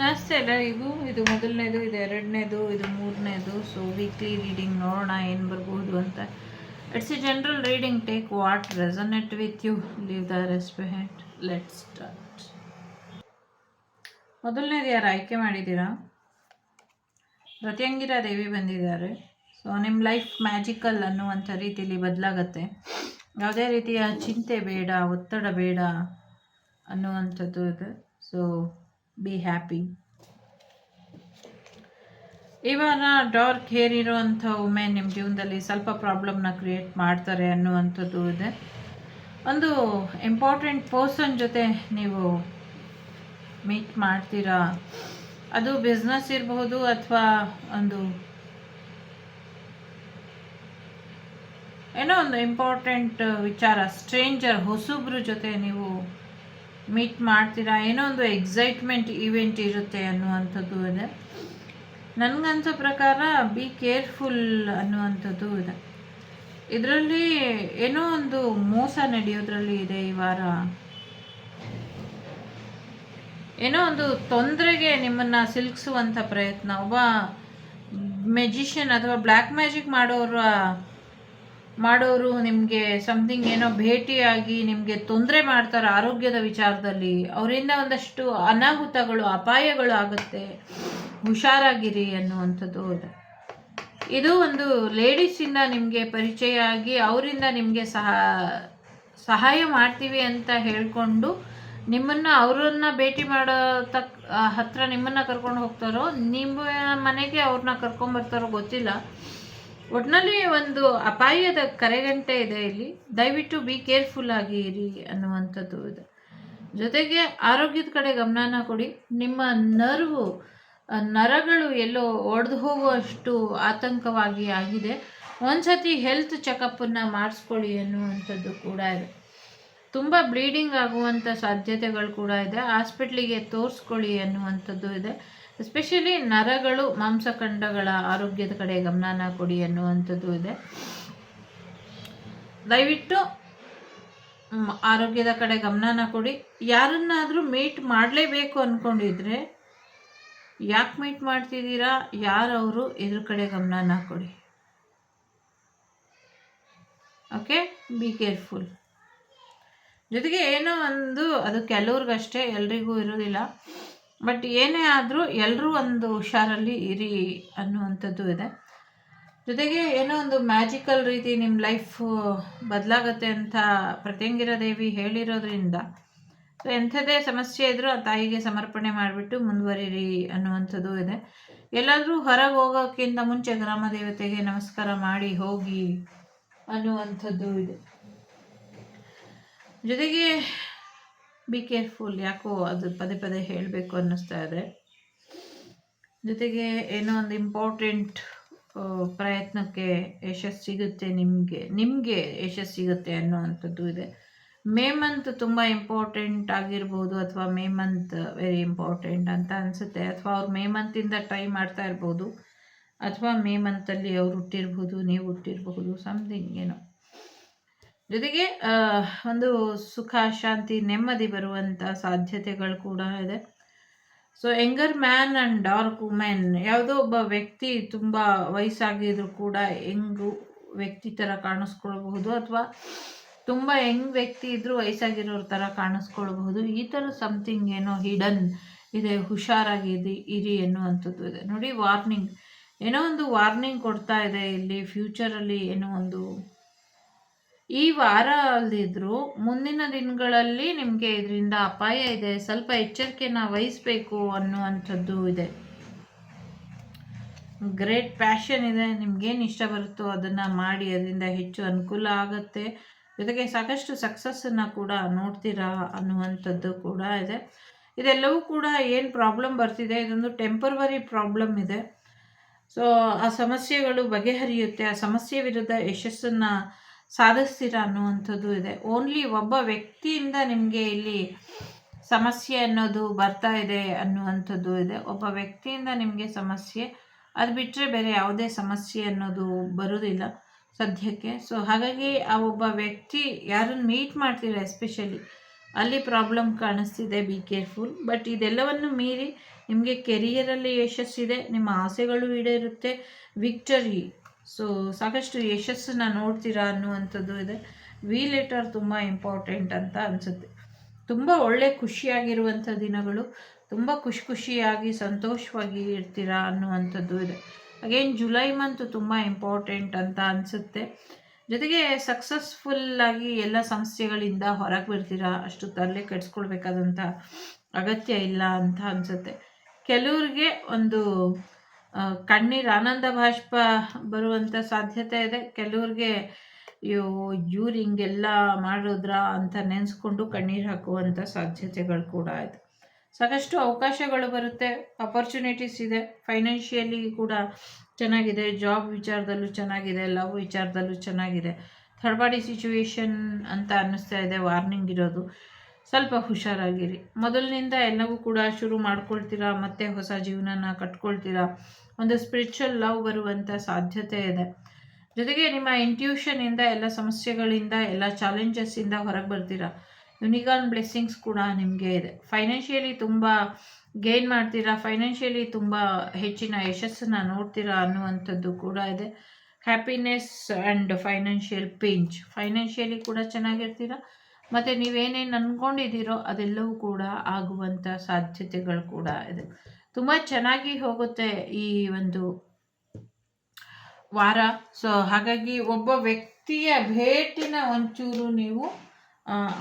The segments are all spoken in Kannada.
ನಮಸ್ತೆ ಎಲ್ಲರಿಗೂ. ಇದು ಮೊದಲನೇದು, ಇದು ಎರಡನೇದು, ಇದು ಮೂರನೇದು. ಸೊ ವೀಕ್ಲಿ ರೀಡಿಂಗ್ ನೋಡೋಣ ಏನು ಬರ್ಬೋದು ಅಂತ. It's a general reading. Take what resonate with you, leave the rest behind. Let's start. ಮೊದಲನೇದು ಯಾರು ಆಯ್ಕೆ ಮಾಡಿದ್ದೀರಾ? ಪ್ರತ್ಯಂಗಿರಾ ದೇವಿ ಬಂದಿದ್ದಾರೆ. ಸೊ ನಿಮ್ಮ ಲೈಫ್ ಮ್ಯಾಜಿಕಲ್ ಅನ್ನುವಂಥ ರೀತಿಯಲ್ಲಿ ಬದಲಾಗತ್ತೆ. ಯಾವುದೇ ರೀತಿಯ ಚಿಂತೆ ಬೇಡ, ಒತ್ತಡ ಬೇಡ ಅನ್ನುವಂಥದ್ದು ಇದೆ. So be happy. ಇವಾಗ ಡಾರ್ಕ್ ಹೇರ್ ಇರುವಂಥ ವುಮೆನ್ ನಿಮ್ಮ ಜೀವನದಲ್ಲಿ ಸ್ವಲ್ಪ ಪ್ರಾಬ್ಲಮ್ನ ಕ್ರಿಯೇಟ್ ಮಾಡ್ತಾರೆ ಅನ್ನುವಂಥದ್ದು ಇದೆ. ಒಂದು ಇಂಪಾರ್ಟೆಂಟ್ ಪರ್ಸನ್ ಜೊತೆ ನೀವು ಮೀಟ್ ಮಾಡ್ತೀರಾ. ಅದು ಬಿಸ್ನೆಸ್ ಇರಬಹುದು ಅಥವಾ ಒಂದು ಏನೋ ಒಂದು ಇಂಪಾರ್ಟೆಂಟ್ ವಿಚಾರ, ಸ್ಟ್ರೇಂಜರ್, ಹೊಸಬ್ರ ಜೊತೆ ನೀವು ಮೀಟ್ ಮಾಡ್ತೀರಾ. ಏನೋ ಒಂದು ಎಕ್ಸೈಟ್ಮೆಂಟ್ ಈವೆಂಟ್ ಇರುತ್ತೆ ಅನ್ನುವಂಥದ್ದು ಇದೆ. ನನಗನ್ಸೋ ಪ್ರಕಾರ ಬಿ ಕೇರ್ಫುಲ್ ಅನ್ನುವಂಥದ್ದು ಇದೆ. ಇದರಲ್ಲಿ ಏನೋ ಒಂದು ಮೋಸ ನಡೆಯೋದ್ರಲ್ಲಿ ಇದೆ ಈ ವಾರ. ಏನೋ ಒಂದು ತೊಂದರೆಗೆ ನಿಮ್ಮನ್ನು ಸಿಲುಕಿಸುವಂಥ ಪ್ರಯತ್ನ. ಒಬ್ಬ ಮೆಜಿಷಿಯನ್ ಅಥವಾ ಬ್ಲ್ಯಾಕ್ ಮ್ಯಾಜಿಕ್ ಮಾಡೋರು ನಿಮಗೆ ಸಮಥಿಂಗ್ ಏನೋ ಭೇಟಿಯಾಗಿ ನಿಮಗೆ ತೊಂದರೆ ಮಾಡ್ತಾರೆ ಆರೋಗ್ಯದ ವಿಚಾರದಲ್ಲಿ. ಅವರಿಂದ ಒಂದಷ್ಟು ಅನಾಹುತಗಳು, ಅಪಾಯಗಳು ಆಗುತ್ತೆ, ಹುಷಾರಾಗಿರಿ ಅನ್ನುವಂಥದ್ದು ಇದೆ. ಇದು ಒಂದು ಲೇಡೀಸಿಂದ ನಿಮಗೆ ಪರಿಚಯ ಆಗಿ ಅವರಿಂದ ನಿಮಗೆ ಸಹಾಯ ಮಾಡ್ತೀವಿ ಅಂತ ಹೇಳಿಕೊಂಡು ಅವರನ್ನು ಭೇಟಿ ಮಾಡೋ ಹತ್ರ ನಿಮ್ಮನ್ನು ಕರ್ಕೊಂಡು ಹೋಗ್ತಾರೋ, ನಿಮ್ಮ ಮನೆಗೆ ಅವ್ರನ್ನ ಕರ್ಕೊಂಬರ್ತಾರೋ ಗೊತ್ತಿಲ್ಲ. ಒಟ್ಟಿನಲ್ಲಿ ಒಂದು ಅಪಾಯದ ಕರೆಗಂಟೆ ಇದೆ ಇಲ್ಲಿ. ದಯವಿಟ್ಟು ಬಿ ಕೇರ್ಫುಲ್ ಆಗಿ ಇರಿ ಅನ್ನುವಂಥದ್ದು ಇದೆ. ಜೊತೆಗೆ ಆರೋಗ್ಯದ ಕಡೆ ಗಮನನ ಕೊಡಿ. ನಿಮ್ಮ ನರಗಳು ಎಲ್ಲೋ ಒಡೆದು ಹೋಗುವಷ್ಟು ಆತಂಕವಾಗಿ ಆಗಿದೆ. ಒಂದ್ಸತಿ ಹೆಲ್ತ್ ಚೆಕಪ್ಪನ್ನು ಮಾಡಿಸ್ಕೊಳ್ಳಿ ಅನ್ನುವಂಥದ್ದು ಕೂಡ ಇದೆ. ತುಂಬ ಬ್ಲೀಡಿಂಗ್ ಆಗುವಂಥ ಸಾಧ್ಯತೆಗಳು ಕೂಡ ಇದೆ. ಹಾಸ್ಪಿಟ್ಲಿಗೆ ತೋರಿಸ್ಕೊಳ್ಳಿ ಅನ್ನುವಂಥದ್ದು ಇದೆ. ಎಸ್ಪೆಷಲಿ ನರಗಳು, ಮಾಂಸಖಂಡಗಳ ಆರೋಗ್ಯದ ಕಡೆ ಗಮನನ ಕೊಡಿ ಅನ್ನುವಂಥದ್ದು ಇದೆ. ದಯವಿಟ್ಟು ಆರೋಗ್ಯದ ಕಡೆ ಗಮನನ ಕೊಡಿ. ಯಾರನ್ನಾದರೂ ಮೀಟ್ ಮಾಡಲೇಬೇಕು ಅಂದ್ಕೊಂಡಿದ್ರೆ ಯಾಕೆ ಮೀಟ್ ಮಾಡ್ತಿದ್ದೀರಾ, ಯಾರವರು, ಇದ್ರ ಕಡೆ ಗಮನನ ಕೊಡಿ. Okay, be careful. ಜೊತೆಗೆ ಏನೋ ಒಂದು, ಅದು ಕೆಲವ್ರಿಗಷ್ಟೇ, ಎಲ್ರಿಗೂ ಇರೋದಿಲ್ಲ. ಬಟ್ ಏನೇ ಆದರೂ ಎಲ್ಲರೂ ಒಂದು ಹುಷಾರಲ್ಲಿ ಇರಿ ಅನ್ನುವಂಥದ್ದು ಇದೆ. ಜೊತೆಗೆ ಏನೋ ಒಂದು ಮ್ಯಾಜಿಕಲ್ ರೀತಿ ನಿಮ್ಮ ಲೈಫ್ ಬದಲಾಗತ್ತೆ ಅಂತ ಪ್ರತ್ಯಂಗಿರಾ ದೇವಿ ಹೇಳಿರೋದ್ರಿಂದ, ಸೊ ಎಂಥದೇ ಸಮಸ್ಯೆ ಇದ್ದರೂ ಆ ತಾಯಿಗೆ ಸಮರ್ಪಣೆ ಮಾಡಿಬಿಟ್ಟು ಮುಂದುವರಿರಿ ಅನ್ನುವಂಥದ್ದು ಇದೆ. ಎಲ್ಲಾದರೂ ಹೊರಗೆ ಹೋಗೋಕ್ಕಿಂತ ಮುಂಚೆ ಗ್ರಾಮ ದೇವತೆಗೆ ನಮಸ್ಕಾರ ಮಾಡಿ ಹೋಗಿ ಅನ್ನುವಂಥದ್ದು ಇದೆ. ಜೊತೆಗೆ ಬಿ ಕೇರ್ಫುಲ್. ಯಾಕೋ ಅದು ಪದೇ ಪದೇ ಹೇಳಬೇಕು ಅನ್ನಿಸ್ತಾ ಇದೆ. ಜೊತೆಗೆ ಏನೋ ಒಂದು ಇಂಪಾರ್ಟೆಂಟ್ ಪ್ರಯತ್ನಕ್ಕೆ ಯಶಸ್ಸು ಸಿಗುತ್ತೆ, ನಿಮಗೆ ಯಶಸ್ಸು ಸಿಗುತ್ತೆ ಅನ್ನುವಂಥದ್ದು ಇದೆ. ಮೇ ಮಂತ್ ತುಂಬ ಇಂಪಾರ್ಟೆಂಟ್ ಆಗಿರ್ಬೋದು, ಅಥವಾ ಮೇ ಮಂತ್ ವೆರಿ ಇಂಪಾರ್ಟೆಂಟ್ ಅಂತ ಅನಿಸುತ್ತೆ. ಅಥವಾ ಅವ್ರು ಮೇ ಮಂತಿಂದ ಟ್ರೈ ಮಾಡ್ತಾ ಇರ್ಬೋದು, ಅಥವಾ ಮೇ ಮಂತಲ್ಲಿ ಅವ್ರು ಹುಟ್ಟಿರ್ಬೋದು, ನೀವು ಹುಟ್ಟಿರಬಹುದು, ಸಮಥಿಂಗ್ ಏನೋ. ಜೊತೆಗೆ ಒಂದು ಸುಖ, ಶಾಂತಿ, ನೆಮ್ಮದಿ ಬರುವಂಥ ಸಾಧ್ಯತೆಗಳು ಕೂಡ ಇದೆ. So younger man and dark women, ಯಾವುದೋ ಒಬ್ಬ ವ್ಯಕ್ತಿ ತುಂಬ ವಯಸ್ಸಾಗಿದ್ರು ಕೂಡ ಯಂಗ್ ವ್ಯಕ್ತಿ ಥರ ಕಾಣಿಸ್ಕೊಳ್ಬಹುದು, ಅಥವಾ ತುಂಬ ಯಂಗ್ ವ್ಯಕ್ತಿ ಇದ್ದರೂ ವಯಸ್ಸಾಗಿರೋರ ಥರ ಕಾಣಿಸ್ಕೊಳ್ಬಹುದು. ಈ ಥರ ಸಮಥಿಂಗ್ ಏನೋ ಹಿಡನ್ ಇದೆ. ಹುಷಾರಾಗಿ ಇರಿ ಅನ್ನುವಂಥದ್ದು ಇದೆ. ನೋಡಿ, ವಾರ್ನಿಂಗ್, ಏನೋ ಒಂದು ವಾರ್ನಿಂಗ್ ಕೊಡ್ತಾ ಇದೆ ಇಲ್ಲಿ. ಫ್ಯೂಚರಲ್ಲಿ ಏನೋ ಒಂದು, ಈ ವಾರ ಅಲ್ಲದಿದ್ರೂ ಮುಂದಿನ ದಿನಗಳಲ್ಲಿ ನಿಮಗೆ ಇದರಿಂದ ಅಪಾಯ ಇದೆ, ಸ್ವಲ್ಪ ಎಚ್ಚರಿಕೆನ ವಹಿಸಬೇಕು ಅನ್ನುವಂಥದ್ದು ಇದೆ. ಗ್ರೇಟ್ ಪ್ಯಾಷನ್ ಇದೆ. ನಿಮ್ಗೇನು ಇಷ್ಟ ಬರುತ್ತೋ ಅದನ್ನು ಮಾಡಿ, ಅದರಿಂದ ಹೆಚ್ಚು ಅನುಕೂಲ ಆಗುತ್ತೆ. ಜೊತೆಗೆ ಸಾಕಷ್ಟು ಸಕ್ಸಸ್ಸನ್ನು ಕೂಡ ನೋಡ್ತೀರಾ ಅನ್ನುವಂಥದ್ದು ಕೂಡ ಇದೆ. ಇದೆಲ್ಲವೂ ಕೂಡ ಏನು ಪ್ರಾಬ್ಲಮ್ ಬರ್ತಿದೆ, ಇದೊಂದು ಟೆಂಪರವರಿ ಪ್ರಾಬ್ಲಮ್ ಇದೆ. ಸೊ ಆ ಸಮಸ್ಯೆಗಳು ಬಗೆಹರಿಯುತ್ತೆ. ಆ ಸಮಸ್ಯೆ ವಿರುದ್ಧ ಯಶಸ್ಸನ್ನು ಸಾಧಿಸ್ತೀರಾ ಅನ್ನುವಂಥದ್ದು ಇದೆ. ಓನ್ಲಿ ಒಬ್ಬ ವ್ಯಕ್ತಿಯಿಂದ ನಿಮಗೆ ಇಲ್ಲಿ ಸಮಸ್ಯೆ ಅನ್ನೋದು ಬರ್ತಾ ಇದೆ ಅನ್ನುವಂಥದ್ದು ಇದೆ. ಒಬ್ಬ ವ್ಯಕ್ತಿಯಿಂದ ನಿಮಗೆ ಸಮಸ್ಯೆ, ಅದು ಬಿಟ್ಟರೆ ಬೇರೆ ಯಾವುದೇ ಸಮಸ್ಯೆ ಅನ್ನೋದು ಬರೋದಿಲ್ಲ ಸದ್ಯಕ್ಕೆ. ಸೊ ಹಾಗಾಗಿ ಆ ಒಬ್ಬ ವ್ಯಕ್ತಿ ಯಾರನ್ನು ಮೀಟ್ ಮಾಡ್ತೀರಾ, ಎಸ್ಪೆಷಲಿ ಅಲ್ಲಿ ಪ್ರಾಬ್ಲಮ್ ಕಾಣಿಸ್ತಿದೆ, ಬಿ ಕೇರ್ಫುಲ್. ಬಟ್ ಇದೆಲ್ಲವನ್ನು ಮೀರಿ ನಿಮಗೆ ಕೆರಿಯರಲ್ಲಿ ಯಶಸ್ಸಿದೆ, ನಿಮ್ಮ ಆಸೆಗಳು ಈಡೇರುತ್ತೆ, ವಿಕ್ಟರಿ. ಸೊ ಸಾಕಷ್ಟು ಯಶಸ್ಸನ್ನು ನೋಡ್ತೀರಾ ಅನ್ನುವಂಥದ್ದು ಇದೆ. ವಿ ಲೆಟರ್ ತುಂಬ ಇಂಪಾರ್ಟೆಂಟ್ ಅಂತ ಅನಿಸುತ್ತೆ. ತುಂಬ ಒಳ್ಳೆ ಖುಷಿಯಾಗಿರುವಂಥ ದಿನಗಳು, ತುಂಬ ಖುಷಿಯಾಗಿ ಸಂತೋಷವಾಗಿ ಇರ್ತೀರಾ ಅನ್ನುವಂಥದ್ದು ಇದೆ. ಅಗೇನ್ ಜುಲೈ ಮಂತ್ ತುಂಬ ಇಂಪಾರ್ಟೆಂಟ್ ಅಂತ ಅನಿಸುತ್ತೆ. ಜೊತೆಗೆ ಸಕ್ಸಸ್ಫುಲ್ಲಾಗಿ ಎಲ್ಲ ಸಮಸ್ಯೆಗಳಿಂದ ಹೊರಗೆ ಬರ್ತೀರಾ, ಅಷ್ಟು ತಲೆ ಕೆಡಿಸ್ಕೊಳ್ಬೇಕಾದಂಥ ಅಗತ್ಯ ಇಲ್ಲ ಅಂತ ಅನಿಸುತ್ತೆ. ಕೆಲವ್ರಿಗೆ ಒಂದು ಕಣ್ಣೀರು ಆನಂದ ಬಾಷ್ಪ ಬರುವಂಥ ಸಾಧ್ಯತೆ ಇದೆ. ಕೆಲವ್ರಿಗೆ ಇವ್ರು ಹಿಂಗೆಲ್ಲ ಮಾಡಿದ್ರ ಅಂತ ನೆನೆಸ್ಕೊಂಡು ಕಣ್ಣೀರು ಹಾಕುವಂಥ ಸಾಧ್ಯತೆಗಳು ಕೂಡ ಇದೆ. ಸಾಕಷ್ಟು ಅವಕಾಶಗಳು ಬರುತ್ತೆ, ಅಪರ್ಚುನಿಟೀಸ್ ಇದೆ. ಫೈನಾನ್ಷಿಯಲಿ ಕೂಡ ಚೆನ್ನಾಗಿದೆ, ಜಾಬ್ ವಿಚಾರದಲ್ಲೂ ಚೆನ್ನಾಗಿದೆ, ಲವ್ ವಿಚಾರದಲ್ಲೂ ಚೆನ್ನಾಗಿದೆ. ಥರ್ಡ್ ಪಾರ್ಟಿ ಸಿಚುವೇಶನ್ ಅಂತ ಅನ್ನಿಸ್ತಾ ಇದೆ, ವಾರ್ನಿಂಗ್ ಇರೋದು. ಸ್ವಲ್ಪ ಹುಷಾರಾಗಿರಿ. ಮೊದಲಿನಿಂದ ಎಲ್ಲವೂ ಕೂಡ ಶುರು ಮಾಡ್ಕೊಳ್ತೀರಾ, ಮತ್ತೆ ಹೊಸ ಜೀವನನ ಕಟ್ಕೊಳ್ತೀರಾ. ಒಂದು ಸ್ಪಿರಿಚುವಲ್ ಲವ್ ಬರುವಂಥ ಸಾಧ್ಯತೆ ಇದೆ. ಜೊತೆಗೆ ನಿಮ್ಮ ಇಂಟ್ಯೂಷನಿಂದ ಎಲ್ಲ ಸಮಸ್ಯೆಗಳಿಂದ, ಎಲ್ಲ ಚಾಲೆಂಜಸ್ಸಿಂದ ಹೊರಗೆ ಬರ್ತೀರಾ. ಯುನಿಕಾರ್ನ್ ಬ್ಲೆಸ್ಸಿಂಗ್ಸ್ ಕೂಡ ನಿಮಗೆ ಇದೆ. ಫೈನಾನ್ಷಿಯಲಿ ತುಂಬ ಗೇನ್ ಮಾಡ್ತೀರಾ, ಫೈನಾನ್ಷಿಯಲಿ ತುಂಬ ಹೆಚ್ಚಿನ ಯಶಸ್ಸನ್ನು ನೋಡ್ತೀರಾ ಅನ್ನುವಂಥದ್ದು ಕೂಡ ಇದೆ. Happiness and financial pinch. Financially ಕೂಡ ಚೆನ್ನಾಗಿರ್ತೀರ, ಮತ್ತು ನೀವೇನೇನು ಅಂದ್ಕೊಂಡಿದ್ದೀರೋ ಅದೆಲ್ಲವೂ ಕೂಡ ಆಗುವಂಥ ಸಾಧ್ಯತೆಗಳು ಕೂಡ ಇದೆ. ತುಂಬ ಚೆನ್ನಾಗಿ ಹೋಗುತ್ತೆ ಈ ಒಂದು ವಾರ. ಸೊ ಹಾಗಾಗಿ ಒಬ್ಬ ವ್ಯಕ್ತಿಯ ಭೇಟಿನ ಒಂಚೂರು ನೀವು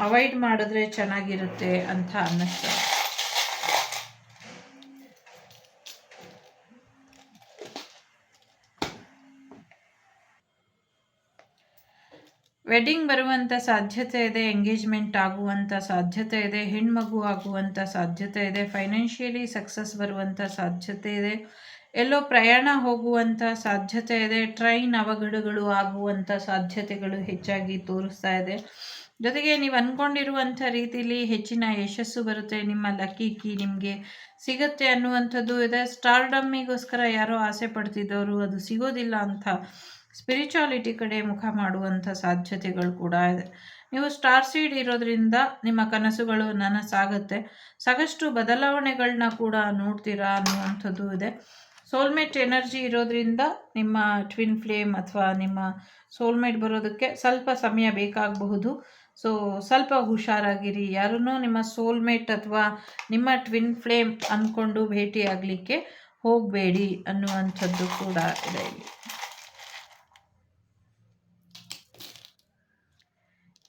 ಅವಾಯ್ಡ್ ಮಾಡಿದ್ರೆ ಚೆನ್ನಾಗಿರುತ್ತೆ ಅಂತ ಅನ್ನಿಸ್ತದೆ. ವೆಡ್ಡಿಂಗ್ ಬರುವಂಥ ಸಾಧ್ಯತೆ ಇದೆ, ಎಂಗೇಜ್ಮೆಂಟ್ ಆಗುವಂಥ ಸಾಧ್ಯತೆ ಇದೆ, ಹೆಣ್ಮಗು ಆಗುವಂಥ ಸಾಧ್ಯತೆ ಇದೆ, ಫೈನಾನ್ಷಿಯಲಿ ಸಕ್ಸಸ್ ಬರುವಂಥ ಸಾಧ್ಯತೆ ಇದೆ, ಎಲ್ಲೋ ಪ್ರಯಾಣ ಹೋಗುವಂಥ ಸಾಧ್ಯತೆ ಇದೆ, ಟ್ರೈನ್ ಅವಘಡಗಳು ಆಗುವಂಥ ಸಾಧ್ಯತೆಗಳು ಹೆಚ್ಚಾಗಿ ತೋರಿಸ್ತಾ ಇದೆ. ಜೊತೆಗೆ ನೀವು ಅಂದ್ಕೊಂಡಿರುವಂಥ ರೀತಿಯಲ್ಲಿ ಹೆಚ್ಚಿನ ಯಶಸ್ಸು ಬರುತ್ತೆ, ನಿಮ್ಮ ಲಕ್ಕಿ ಕೀ ನಿಮಗೆ ಸಿಗುತ್ತೆ ಅನ್ನುವಂಥದ್ದು ಇದೆ. ಸ್ಟಾರ್ಡಮ್ಮಿಗೋಸ್ಕರ ಯಾರೋ ಆಸೆ ಪಡ್ತಿದ್ದವರು ಅದು ಸಿಗೋದಿಲ್ಲ ಅಂತ ಸ್ಪಿರಿಚುವಾಲಿಟಿ ಕಡೆ ಮುಖ ಮಾಡುವಂಥ ಸಾಧ್ಯತೆಗಳು ಕೂಡ ಇದೆ. ನೀವು ಸ್ಟಾರ್ ಸೀಡ್ ಇರೋದ್ರಿಂದ ನಿಮ್ಮ ಕನಸುಗಳು ನನಸಾಗುತ್ತೆ, ಸಾಕಷ್ಟು ಬದಲಾವಣೆಗಳನ್ನ ಕೂಡ ನೋಡ್ತೀರಾ ಅನ್ನುವಂಥದ್ದು ಇದೆ. ಸೋಲ್ಮೇಟ್ ಎನರ್ಜಿ ಇರೋದ್ರಿಂದ ನಿಮ್ಮ ಟ್ವಿನ್ ಫ್ಲೇಮ್ ಅಥವಾ ನಿಮ್ಮ ಸೋಲ್ಮೇಟ್ ಬರೋದಕ್ಕೆ ಸ್ವಲ್ಪ ಸಮಯ ಬೇಕಾಗಬಹುದು. ಸೊ ಸ್ವಲ್ಪ ಹುಷಾರಾಗಿರಿ. ಯಾರನ್ನೂ ನಿಮ್ಮ ಸೋಲ್ಮೇಟ್ ಅಥವಾ ನಿಮ್ಮ ಟ್ವಿನ್ ಫ್ಲೇಮ್ ಅಂದ್ಕೊಂಡು ಭೇಟಿ ಆಗಲಿಕ್ಕೆ ಹೋಗಬೇಡಿ ಅನ್ನುವಂಥದ್ದು ಕೂಡ ಇದೆ. ಇಲ್ಲಿ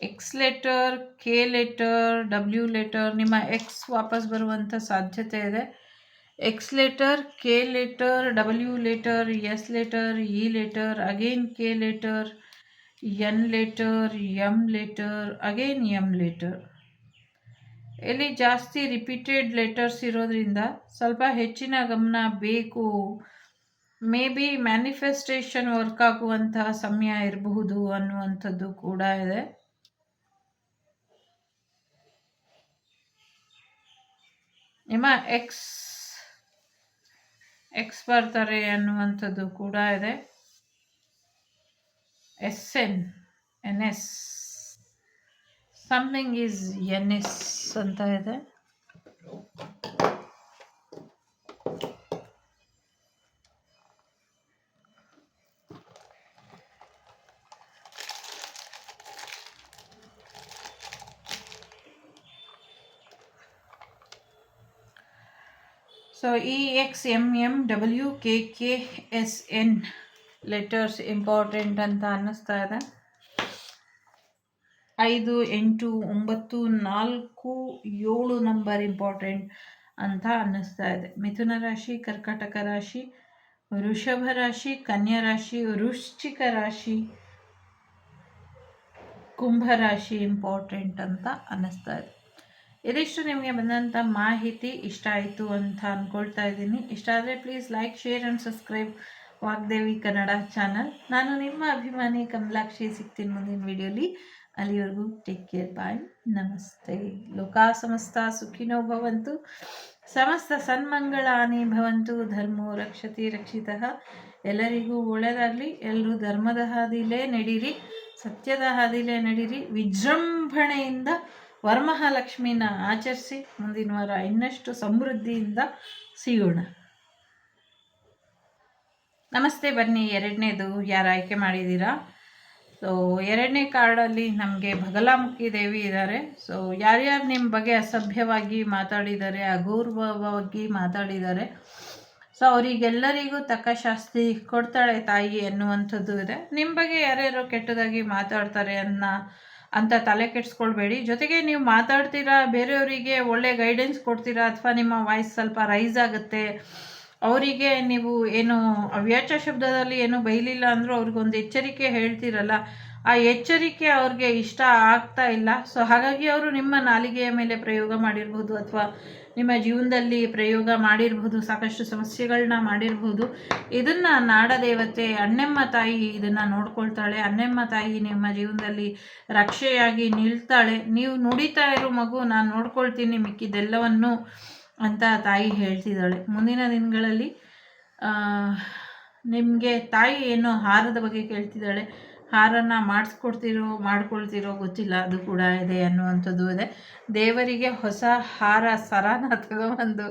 X letter, K letter, W letter, ನಿಮ್ಮ ಎಕ್ಸ್ ವಾಪಸ್ ಬರುವಂಥ ಸಾಧ್ಯತೆ ಇದೆ. X letter, K letter, W letter, S letter, E letter, again K letter, N letter, M letter, again M letter. ಇಲ್ಲಿ ಜಾಸ್ತಿ ರಿಪೀಟೆಡ್ ಲೆಟರ್ಸ್ ಇರೋದ್ರಿಂದ ಸ್ವಲ್ಪ ಹೆಚ್ಚಿನ ಗಮನ ಬೇಕು. ಮೇ ಬಿ ಮ್ಯಾನಿಫೆಸ್ಟೇಷನ್ ವರ್ಕ್ ಆಗುವಂತಹ ಸಮಯ ಇರಬಹುದು ಅನ್ನುವಂಥದ್ದು ಕೂಡ ಇದೆ. ನಿಮ್ಮ ಎಕ್ಸ್ ಬರ್ತಾರೆ ಅನ್ನುವಂಥದ್ದು ಕೂಡ ಇದೆ. NS ಸಮಥಿಂಗ್ ಈಸ್ NS ಅಂತ ಇದೆ. ಸೊ EXMMWKKSN ಲೆಟರ್ಸ್ ಇಂಪಾರ್ಟೆಂಟ್ ಅಂತ ಅನ್ನಿಸ್ತಾ ಇದೆ. 5, 8, 9, 4, 7 ನಂಬರ್ ಇಂಪಾರ್ಟೆಂಟ್ ಅಂತ ಅನ್ನಿಸ್ತಾ ಇದೆ. ಮಿಥುನ ರಾಶಿ, ಕರ್ಕಾಟಕ ರಾಶಿ, ವೃಷಭ ರಾಶಿ, ಕನ್ಯಾ ರಾಶಿ, ವೃಶ್ಚಿಕ ರಾಶಿ, ಕುಂಭ ರಾಶಿ ಇಂಪಾರ್ಟೆಂಟ್ ಅಂತ ಅನ್ನಿಸ್ತಾ ಇದೆ. ಇದಿಷ್ಟು ನಿಮಗೆ ಬಂದಂಥ ಮಾಹಿತಿ ಇಷ್ಟ ಆಯಿತು ಅಂತ ಅಂದ್ಕೊಳ್ತಾ ಇದ್ದೀನಿ. ಇಷ್ಟ ಆದರೆ please like, share and subscribe Vagdevi Kannada channel. ನಾನು ನಿಮ್ಮ ಅಭಿಮಾನಿ ಕಮಲಾಕ್ಷಿ. ಸಿಗ್ತೀನಿ ಮುಂದಿನ ವಿಡಿಯೋಲಿ. ಅಲ್ಲಿವರೆಗೂ ಟೇಕ್ ಕೇರ್, ಬಾಯ್, ನಮಸ್ತೆ. ಲೋಕಾ ಸಮಸ್ತ ಸುಖಿನೋ ಭವಂತು, ಸಮಸ್ತ ಸನ್ಮಂಗಳಾನಿ ಭವಂತು, ಧರ್ಮೋ ರಕ್ಷತಿ ರಕ್ಷಿತಃ. ಎಲ್ಲರಿಗೂ ಒಳ್ಳೆಯದಾಗಲಿ. ಎಲ್ಲರೂ ಧರ್ಮದ ಹಾದಿಲೇ ನಡೀರಿ, ಸತ್ಯದ ಹಾದಿಲೇ ನಡೀರಿ, ವಿಜೃಂಭಣೆಯಿಂದ ವರಮಹಾಲಕ್ಷ್ಮಿನ ಆಚರಿಸಿ ಮುಂದಿನ ವಾರ ಇನ್ನಷ್ಟು ಸಮೃದ್ಧಿಯಿಂದ ಸಿಗೋಣ. ನಮಸ್ತೆ. ಬನ್ನಿ, ಎರಡನೇದು ಯಾರು ಆಯ್ಕೆ ಮಾಡಿದ್ದೀರಾ? ಸೊ 2ನೇ ಕಾರ್ಡಲ್ಲಿ ನಮಗೆ ಬಗಲಾಮುಖಿ ದೇವಿ ಇದ್ದಾರೆ. ಸೊ ಯಾರ್ಯಾರು ನಿಮ್ಮ ಬಗ್ಗೆ ಅಸಭ್ಯವಾಗಿ ಮಾತಾಡಿದ್ದಾರೆ, ಅಗೌರವವಾಗಿ ಮಾತಾಡಿದ್ದಾರೆ, ಸೊ ಅವರಿಗೆಲ್ಲರಿಗೂ ತಕ್ಕ ಶಾಸ್ತಿ ಕೊಡ್ತಾಳೆ ತಾಯಿ ಅನ್ನುವಂಥದ್ದು ಇದೆ. ನಿಮ್ಮ ಬಗ್ಗೆ ಯಾರ್ಯಾರು ಕೆಟ್ಟದಾಗಿ ಮಾತಾಡ್ತಾರೆ ಅಂತ ತಲೆ ಕೆಡಿಸ್ಕೊಳ್ಬೇಡಿ. ಜೊತೆಗೆ ನೀವು ಮಾತಾಡ್ತೀರಾ, ಬೇರೆಯವರಿಗೆ ಒಳ್ಳೆ ಗೈಡೆನ್ಸ್ ಕೊಡ್ತೀರಾ, ಅಥವಾ ನಿಮ್ಮ ವಾಯ್ಸ್ ಸ್ವಲ್ಪ ರೈಸ್ ಆಗುತ್ತೆ, ಅವರಿಗೆ ನೀವು ಏನು ಅವ್ಯಾಚ ಶಬ್ದದಲ್ಲಿ ಏನು ಬೈಲಿಲ್ಲ ಅಂದರೂ ಅವ್ರಿಗೊಂದು ಎಚ್ಚರಿಕೆ ಹೇಳ್ತೀರಲ್ಲ, ಆ ಎಚ್ಚರಿಕೆ ಅವ್ರಿಗೆ ಇಷ್ಟ ಆಗ್ತಾ ಇಲ್ಲ. ಸೊ ಹಾಗಾಗಿ ಅವರು ನಿಮ್ಮ ನಾಲಿಗೆಯ ಮೇಲೆ ಪ್ರಯೋಗ ಮಾಡಿರ್ಬೋದು, ಅಥವಾ ನಿಮ್ಮ ಜೀವನದಲ್ಲಿ ಪ್ರಯೋಗ ಮಾಡಿರ್ಬೋದು, ಸಾಕಷ್ಟು ಸಮಸ್ಯೆಗಳನ್ನ ಮಾಡಿರ್ಬೋದು. ಇದನ್ನು ನಾಡದೇವತೆ ಅಣ್ಣಮ್ಮ ತಾಯಿ ಇದನ್ನು ನೋಡ್ಕೊಳ್ತಾಳೆ. ಅಣ್ಣಮ್ಮ ತಾಯಿ ನಿಮ್ಮ ಜೀವನದಲ್ಲಿ ರಕ್ಷೆಯಾಗಿ ನಿಲ್ತಾಳೆ. ನೀವು ನುಡಿತಾ ಇರೋ ಮಗು, ನಾನು ನೋಡ್ಕೊಳ್ತೀನಿ ಮಿಕ್ಕಿದೆಲ್ಲವನ್ನು ಅಂತ ತಾಯಿ ಹೇಳ್ತಿದ್ದಾಳೆ. ಮುಂದಿನ ದಿನಗಳಲ್ಲಿ ನಿಮಗೆ ತಾಯಿ ಏನೋ ಹಾರದ ಬಗ್ಗೆ ಕೇಳ್ತಿದ್ದಾಳೆ. ಹಾರನ್ನು ಮಾಡ್ಕೊಳ್ತಿರೋ ಗೊತ್ತಿಲ್ಲ, ಅದು ಕೂಡ ಇದೆ ಅನ್ನುವಂಥದ್ದು ಇದೆ. ದೇವರಿಗೆ ಹೊಸ ಹಾರ ಸರಾನ ತಗೊಂಬಂದು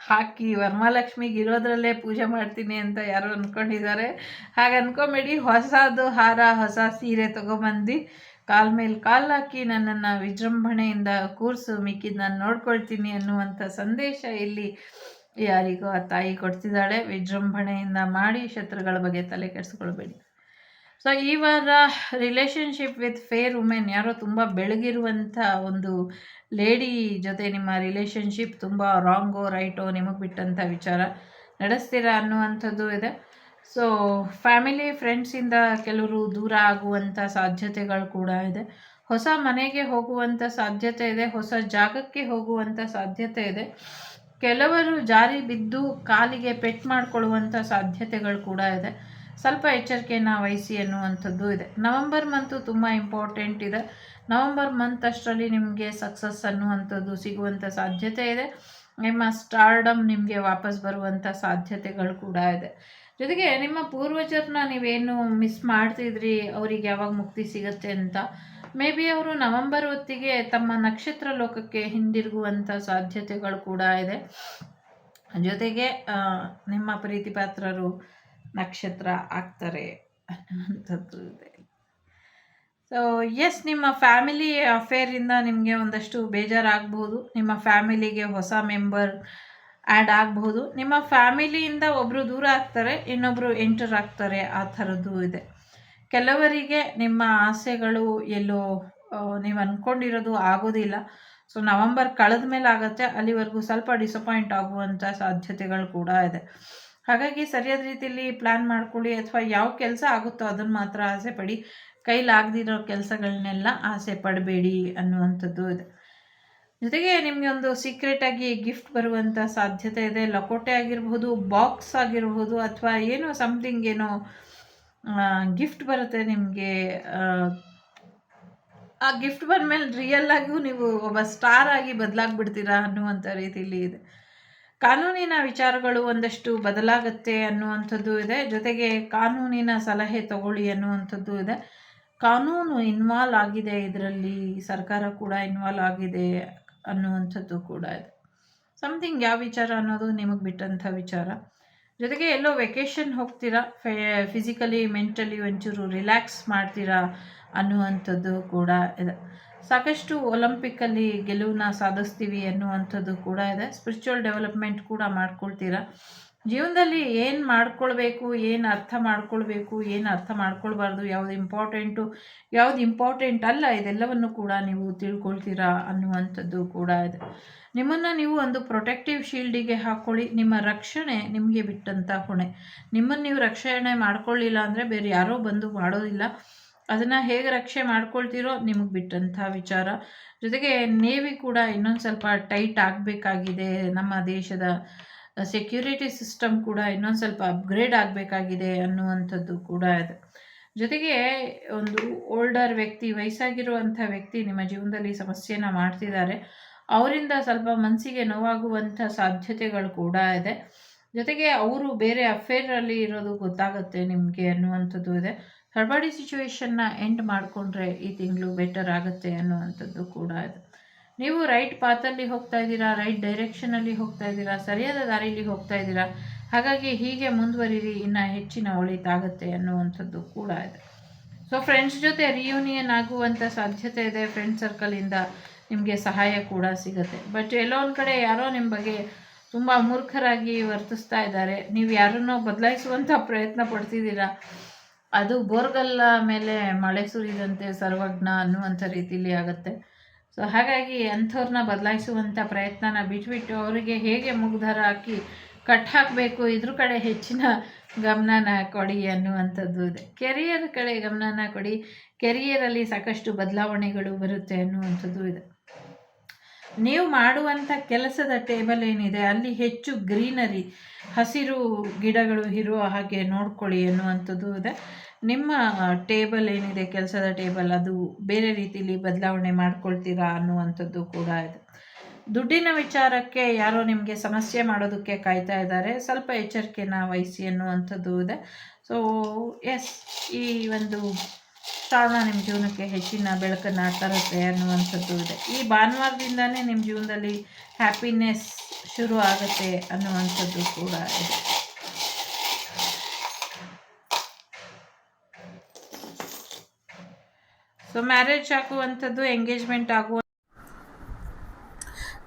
ಹಾಕಿ ವರಮಹಾಲಕ್ಷ್ಮಿಗೆ ಇರೋದ್ರಲ್ಲೇ ಪೂಜೆ ಮಾಡ್ತೀನಿ ಅಂತ ಯಾರು ಅಂದ್ಕೊಂಡಿದ್ದಾರೆ. ಹಾಗೆ ಅಂದ್ಕೊಂಬೇಡಿ. ಹೊಸದು ಹಾರ, ಹೊಸ ಸೀರೆ ತೊಗೊಂಬಂದು ಕಾಲ ಮೇಲೆ ಕಾಲು ಹಾಕಿ ನನ್ನನ್ನು ವಿಜೃಂಭಣೆಯಿಂದ ಕೂರಿಸು, ಮಿಕ್ಕಿದ್ದು ನಾನು ನೋಡ್ಕೊಳ್ತೀನಿ ಅನ್ನುವಂಥ ಸಂದೇಶ ಇಲ್ಲಿ ಯಾರಿಗೂ ಆ ತಾಯಿ ಕೊಡ್ತಿದ್ದಾಳೆ. ವಿಜೃಂಭಣೆಯಿಂದ ಮಾಡಿ, ಶತ್ರುಗಳ ಬಗ್ಗೆ ತಲೆ ಕೆಡಿಸ್ಕೊಳ್ಬೇಡಿ. ಸೊ ಈ ವಾರ ರಿಲೇಷನ್ಶಿಪ್ ವಿತ್ ಫೇರ್ ವುಮೆನ್, ಯಾರೋ ತುಂಬ ಬೆಳಗಿರುವಂಥ ಒಂದು ಲೇಡಿ ಜೊತೆ ನಿಮ್ಮ ರಿಲೇಷನ್ಶಿಪ್ ತುಂಬ ರಾಂಗೋ ರೈಟೋ ನಿಮಗೆ ಬಿಟ್ಟಂಥ ವಿಚಾರ ನಡೆಸ್ತೀರಾ ಅನ್ನುವಂಥದ್ದು ಇದೆ. ಸೊ ಫ್ಯಾಮಿಲಿ ಫ್ರೆಂಡ್ಸಿಂದ ಕೆಲವರು ದೂರ ಆಗುವಂಥ ಸಾಧ್ಯತೆಗಳು ಕೂಡ ಇದೆ. ಹೊಸ ಮನೆಗೆ ಹೋಗುವಂಥ ಸಾಧ್ಯತೆ ಇದೆ. ಹೊಸ ಜಾಗಕ್ಕೆ ಹೋಗುವಂಥ ಸಾಧ್ಯತೆ ಇದೆ. ಕೆಲವರು ಜಾರಿ ಬಿದ್ದು ಕಾಲಿಗೆ ಪೆಟ್ಟು ಮಾಡಿಕೊಳ್ಳುವಂಥ ಸಾಧ್ಯತೆಗಳು ಕೂಡ ಇದೆ. ಸ್ವಲ್ಪ ಎಚ್ಚರಿಕೆಯನ್ನು ವಹಿಸಿ ಅನ್ನುವಂಥದ್ದು ಇದೆ. ನವಂಬರ್ ಮಂತು ತುಂಬ ಇಂಪಾರ್ಟೆಂಟ್ ಇದೆ. ನವಂಬರ್ ಮಂತ್ ಅಷ್ಟರಲ್ಲಿ ನಿಮಗೆ ಸಕ್ಸಸ್ ಅನ್ನುವಂಥದ್ದು ಸಿಗುವಂಥ ಸಾಧ್ಯತೆ ಇದೆ. ನಿಮ್ಮ ಸ್ಟಾರ್ಡಮ್ ನಿಮಗೆ ವಾಪಸ್ ಬರುವಂಥ ಸಾಧ್ಯತೆಗಳು ಕೂಡ ಇದೆ. ಜೊತೆಗೆ ನಿಮ್ಮ ಪೂರ್ವಜರನ್ನ ನೀವೇನು ಮಿಸ್ ಮಾಡ್ತಿದ್ರಿ, ಅವರಿಗೆ ಯಾವಾಗ ಮುಕ್ತಿ ಸಿಗುತ್ತೆ ಅಂತ, ಮೇ ಬಿ ಅವರು ನವಂಬರ್ ಹೊತ್ತಿಗೆ ತಮ್ಮ ನಕ್ಷತ್ರ ಲೋಕಕ್ಕೆ ಹಿಂದಿರುಗುವಂಥ ಸಾಧ್ಯತೆಗಳು ಕೂಡ ಇದೆ. ಜೊತೆಗೆ ನಿಮ್ಮ ಪ್ರೀತಿಪಾತ್ರರು ನಕ್ಷತ್ರ ಆಗ್ತಾರೆ ಅನ್ನುವಂಥದ್ದು ಇದೆ. ಸೊ ಎಸ್, ನಿಮ್ಮ ಫ್ಯಾಮಿಲಿ ಅಫೇರಿಂದ ನಿಮಗೆ ಒಂದಷ್ಟು ಬೇಜಾರಾಗಬಹುದು. ನಿಮ್ಮ ಫ್ಯಾಮಿಲಿಗೆ ಹೊಸ ಮೆಂಬರ್ ಆ್ಯಡ್ ಆಗಬಹುದು. ನಿಮ್ಮ ಫ್ಯಾಮಿಲಿಯಿಂದ ಒಬ್ಬರು ದೂರ ಆಗ್ತಾರೆ, ಇನ್ನೊಬ್ಬರು ಎಂಟರ್ ಆಗ್ತಾರೆ, ಆ ಥರದ್ದು ಇದೆ. ಕೆಲವರಿಗೆ ನಿಮ್ಮ ಆಸೆಗಳು ಎಲ್ಲೋ ನೀವು ಅಂದ್ಕೊಂಡಿರೋದು ಆಗೋದಿಲ್ಲ. ಸೊ ನವಂಬರ್ ಕಳೆದ ಮೇಲೆ ಆಗುತ್ತೆ, ಅಲ್ಲಿವರೆಗೂ ಸ್ವಲ್ಪ ಡಿಸಪಾಯಿಂಟ್ ಆಗುವಂಥ ಸಾಧ್ಯತೆಗಳು ಕೂಡ ಇದೆ. ಹಾಗಾಗಿ ಸರಿಯಾದ ರೀತಿಯಲ್ಲಿ ಪ್ಲ್ಯಾನ್ ಮಾಡ್ಕೊಳ್ಳಿ, ಅಥವಾ ಯಾವ ಕೆಲಸ ಆಗುತ್ತೋ ಅದನ್ನು ಮಾತ್ರ ಆಸೆ ಪಡಿ. ಕೈಲಾಗದಿರೋ ಕೆಲಸಗಳನ್ನೆಲ್ಲ ಆಸೆ ಪಡಬೇಡಿ ಅನ್ನುವಂಥದ್ದು ಇದೆ. ಜೊತೆಗೆ ನಿಮಗೆ ಒಂದು ಸೀಕ್ರೆಟಾಗಿ ಗಿಫ್ಟ್ ಬರುವಂಥ ಸಾಧ್ಯತೆ ಇದೆ. ಲಕೋಟೆ ಆಗಿರ್ಬೋದು, ಬಾಕ್ಸ್ ಆಗಿರ್ಬೋದು, ಅಥವಾ ಏನೋ ಸಮಥಿಂಗ್ ಏನೋ ಗಿಫ್ಟ್ ಬರುತ್ತೆ ನಿಮಗೆ. ಆ ಗಿಫ್ಟ್ ಬಂದಮೇಲೆ ರಿಯಲ್ ಆಗಿಯೂ ನೀವು ಒಬ್ಬ ಸ್ಟಾರ್ ಆಗಿ ಬದಲಾಗ್ಬಿಡ್ತೀರಾ ಅನ್ನುವಂಥ ರೀತಿಯಲ್ಲಿ ಇದೆ. ಕಾನೂನಿನ ವಿಚಾರಗಳು ಒಂದಷ್ಟು ಬದಲಾಗುತ್ತೆ ಅನ್ನುವಂಥದ್ದು ಇದೆ. ಜೊತೆಗೆ ಕಾನೂನಿನ ಸಲಹೆ ತಗೊಳ್ಳಿ ಅನ್ನುವಂಥದ್ದು ಇದೆ. ಕಾನೂನು ಇನ್ವಾಲ್ವ್ ಆಗಿದೆ, ಇದರಲ್ಲಿ ಸರ್ಕಾರ ಕೂಡ ಇನ್ವಾಲ್ವ್ ಆಗಿದೆ ಅನ್ನುವಂಥದ್ದು ಕೂಡ ಇದೆ. ಸಮಥಿಂಗ್ ಯಾವ ವಿಚಾರ ಅನ್ನೋದು ನಿಮಗೆ ಬಿಟ್ಟಂಥ ವಿಚಾರ. ಜೊತೆಗೆ ಎಲ್ಲೋ ವೆಕೇಷನ್ ಹೋಗ್ತೀರಾ, ಫಿಸಿಕಲಿ ಮೆಂಟಲಿ ಒಂಚೂರು ರಿಲ್ಯಾಕ್ಸ್ ಮಾಡ್ತೀರಾ ಅನ್ನುವಂಥದ್ದು ಕೂಡ ಇದೆ. ಸಾಕಷ್ಟು ಒಲಿಂಪಿಕ್ಕಲ್ಲಿ ಗೆಲುವನ್ನ ಸಾಧಿಸ್ತೀವಿ ಅನ್ನುವಂಥದ್ದು ಕೂಡ ಇದೆ. ಸ್ಪಿರಿಚುವಲ್ ಡೆವಲಪ್ಮೆಂಟ್ ಕೂಡ ಮಾಡ್ಕೊಳ್ತೀರಾ. ಜೀವನದಲ್ಲಿ ಏನು ಮಾಡ್ಕೊಳ್ಬೇಕು, ಏನು ಅರ್ಥ ಮಾಡ್ಕೊಳ್ಬೇಕು, ಏನು ಅರ್ಥ ಮಾಡ್ಕೊಳ್ಬಾರ್ದು, ಯಾವುದು ಇಂಪಾರ್ಟೆಂಟು, ಯಾವುದು ಇಂಪಾರ್ಟೆಂಟ್ ಅಲ್ಲ, ಇದೆಲ್ಲವನ್ನು ಕೂಡ ನೀವು ತಿಳ್ಕೊಳ್ತೀರಾ ಅನ್ನುವಂಥದ್ದು ಕೂಡ ಇದೆ. ನಿಮ್ಮನ್ನು ನೀವು ಒಂದು ಪ್ರೊಟೆಕ್ಟಿವ್ ಶೀಲ್ಡಿಗೆ ಹಾಕ್ಕೊಳ್ಳಿ. ನಿಮ್ಮ ರಕ್ಷಣೆ ನಿಮಗೆ ಬಿಟ್ಟಂಥ ಹೊಣೆ. ನಿಮ್ಮನ್ನು ನೀವು ರಕ್ಷಣೆ ಮಾಡ್ಕೊಳ್ಳಿಲ್ಲ ಅಂದರೆ ಬೇರೆ ಯಾರೋ ಬಂದು ಮಾಡೋದಿಲ್ಲ. ಅದನ್ನು ಹೇಗೆ ರಕ್ಷೆ ಮಾಡ್ಕೊಳ್ತೀರೋ ನಿಮಗೆ ಬಿಟ್ಟಂಥ ವಿಚಾರ. ಜೊತೆಗೆ ನೇವಿ ಕೂಡ ಇನ್ನೊಂದು ಸ್ವಲ್ಪ ಟೈಟ್ ಆಗಬೇಕಾಗಿದೆ. ನಮ್ಮ ದೇಶದ ಸೆಕ್ಯೂರಿಟಿ ಸಿಸ್ಟಮ್ ಕೂಡ ಇನ್ನೊಂದು ಸ್ವಲ್ಪ ಅಪ್ಗ್ರೇಡ್ ಆಗಬೇಕಾಗಿದೆ ಅನ್ನುವಂಥದ್ದು ಕೂಡ ಇದೆ. ಜೊತೆಗೆ ಒಂದು ಓಲ್ಡರ್ ವ್ಯಕ್ತಿ, ವಯಸ್ಸಾಗಿರುವಂಥ ವ್ಯಕ್ತಿ ನಿಮ್ಮ ಜೀವನದಲ್ಲಿ ಸಮಸ್ಯೆನ ಮಾಡ್ತಿದ್ದಾರೆ. ಅವರಿಂದ ಸ್ವಲ್ಪ ಮನಸ್ಸಿಗೆ ನೋವಾಗುವಂಥ ಸಾಧ್ಯತೆಗಳು ಕೂಡ ಇದೆ. ಜೊತೆಗೆ ಅವರು ಬೇರೆ ಅಫೇರಲ್ಲಿ ಇರೋದು ಗೊತ್ತಾಗುತ್ತೆ ನಿಮಗೆ ಅನ್ನುವಂಥದ್ದು ಇದೆ. ಹರ್ಬಡಿ ಸಿಚುವೇಶನ್ನ ಎಂಡ್ ಮಾಡಿಕೊಂಡ್ರೆ ಈ ತಿಂಗಳು ಬೆಟರ್ ಆಗುತ್ತೆ ಅನ್ನುವಂಥದ್ದು ಕೂಡ ಇದೆ. ನೀವು ರೈಟ್ ಪಾತಲ್ಲಿ ಹೋಗ್ತಾ ಇದ್ದೀರಾ, ರೈಟ್ ಡೈರೆಕ್ಷನಲ್ಲಿ ಹೋಗ್ತಾ ಇದ್ದೀರಾ, ಸರಿಯಾದ ದಾರಿಯಲ್ಲಿ ಹೋಗ್ತಾ ಇದ್ದೀರಾ. ಹಾಗಾಗಿ ಹೀಗೆ ಮುಂದುವರಿರಿ, ಇನ್ನು ಹೆಚ್ಚಿನ ಒಳಿತಾಗುತ್ತೆ ಅನ್ನುವಂಥದ್ದು ಕೂಡ ಇದೆ. ಸೊ ಫ್ರೆಂಡ್ಸ್ ಜೊತೆ ರಿಯೂನಿಯನ್ ಆಗುವಂಥ ಸಾಧ್ಯತೆ ಇದೆ. ಫ್ರೆಂಡ್ ಸರ್ಕಲಿಂದ ನಿಮಗೆ ಸಹಾಯ ಕೂಡ ಸಿಗುತ್ತೆ. ಬಟ್ ಎಲ್ಲೋ ಒಂದು ಕಡೆ ಯಾರೋ ನಿಮ್ಮ ಬಗ್ಗೆ ತುಂಬ ಮೂರ್ಖರಾಗಿ ವರ್ತಿಸ್ತಾ ಇದ್ದಾರೆ. ನೀವು ಯಾರನ್ನೋ ಬದಲಾಯಿಸುವಂಥ ಪ್ರಯತ್ನ ಪಡ್ತಿದ್ದೀರಾ. ಅದು ಬೋರ್ಗಲ್ಲ ಮೇಲೆ ಮಳೆ ಸುರಿದಂತೆ ಸರ್ವಜ್ಞ ಅನ್ನುವಂಥ ರೀತಿಯಲ್ಲಿ ಆಗುತ್ತೆ. ಸೊ ಹಾಗಾಗಿ ಅಂಥವ್ರನ್ನ ಬದಲಾಯಿಸುವಂಥ ಪ್ರಯತ್ನನ ಬಿಟ್ಬಿಟ್ಟು ಅವರಿಗೆ ಹೇಗೆ ಮುಗ್ಧರ ಹಾಕಿ ಕಟ್ ಹಾಕಬೇಕು, ಇದ್ರ ಕಡೆ ಹೆಚ್ಚಿನ ಗಮನನ ಕೊಡಿ ಅನ್ನುವಂಥದ್ದು ಇದೆ. ಕೆರಿಯರ್ ಕಡೆ ಗಮನನ ಕೊಡಿ. ಕೆರಿಯರಲ್ಲಿ ಸಾಕಷ್ಟು ಬದಲಾವಣೆಗಳು ಬರುತ್ತೆ ಅನ್ನುವಂಥದ್ದು ಇದೆ. ನೀವು ಮಾಡುವಂಥ ಕೆಲಸದ ಟೇಬಲ್ ಏನಿದೆ ಅಲ್ಲಿ ಹೆಚ್ಚು ಗ್ರೀನರಿ, ಹಸಿರು ಗಿಡಗಳು ಇರುವ ಹಾಗೆ ನೋಡ್ಕೊಳ್ಳಿ ಅನ್ನುವಂಥದ್ದು ಇದೆ. ನಿಮ್ಮ ಟೇಬಲ್ ಏನಿದೆ, ಕೆಲಸದ ಟೇಬಲ್, ಅದು ಬೇರೆ ರೀತಿಯಲ್ಲಿ ಬದಲಾವಣೆ ಮಾಡ್ಕೊಳ್ತೀರಾ ಅನ್ನುವಂಥದ್ದು ಕೂಡ ಇದೆ. ದುಡ್ಡಿನ ವಿಚಾರಕ್ಕೆ ಯಾರೋ ನಿಮಗೆ ಸಮಸ್ಯೆ ಮಾಡೋದಕ್ಕೆ ಕಾಯ್ತಾ ಇದ್ದಾರೆ. ಸ್ವಲ್ಪ ಎಚ್ಚರಿಕೆನ ವಹಿಸಿ ಅನ್ನುವಂಥದ್ದು ಇದೆ. ಸೊ ಎಸ್, ಈ ಒಂದು ಶ್ರಾವಣ ನಿಮ್ಮ ಜೀವನಕ್ಕೆ ಹೆಚ್ಚಿನ ಬೆಳಕನ್ನು ತರುತ್ತೆ ಅನ್ನುವಂಥದ್ದು ಇದೆ. ಈ ಭಾನುವಾರದಿಂದನೇ ನಿಮ್ಮ ಜೀವನದಲ್ಲಿ ಹ್ಯಾಪಿನೆಸ್ ಶುರು ಆಗುತ್ತೆ ಅನ್ನುವಂಥದ್ದು ಕೂಡ ಇದೆ. ಸೊ ಮ್ಯಾರೇಜ್ ಆಗುವಂಥದ್ದು, ಎಂಗೇಜ್ಮೆಂಟ್ ಆಗುವ,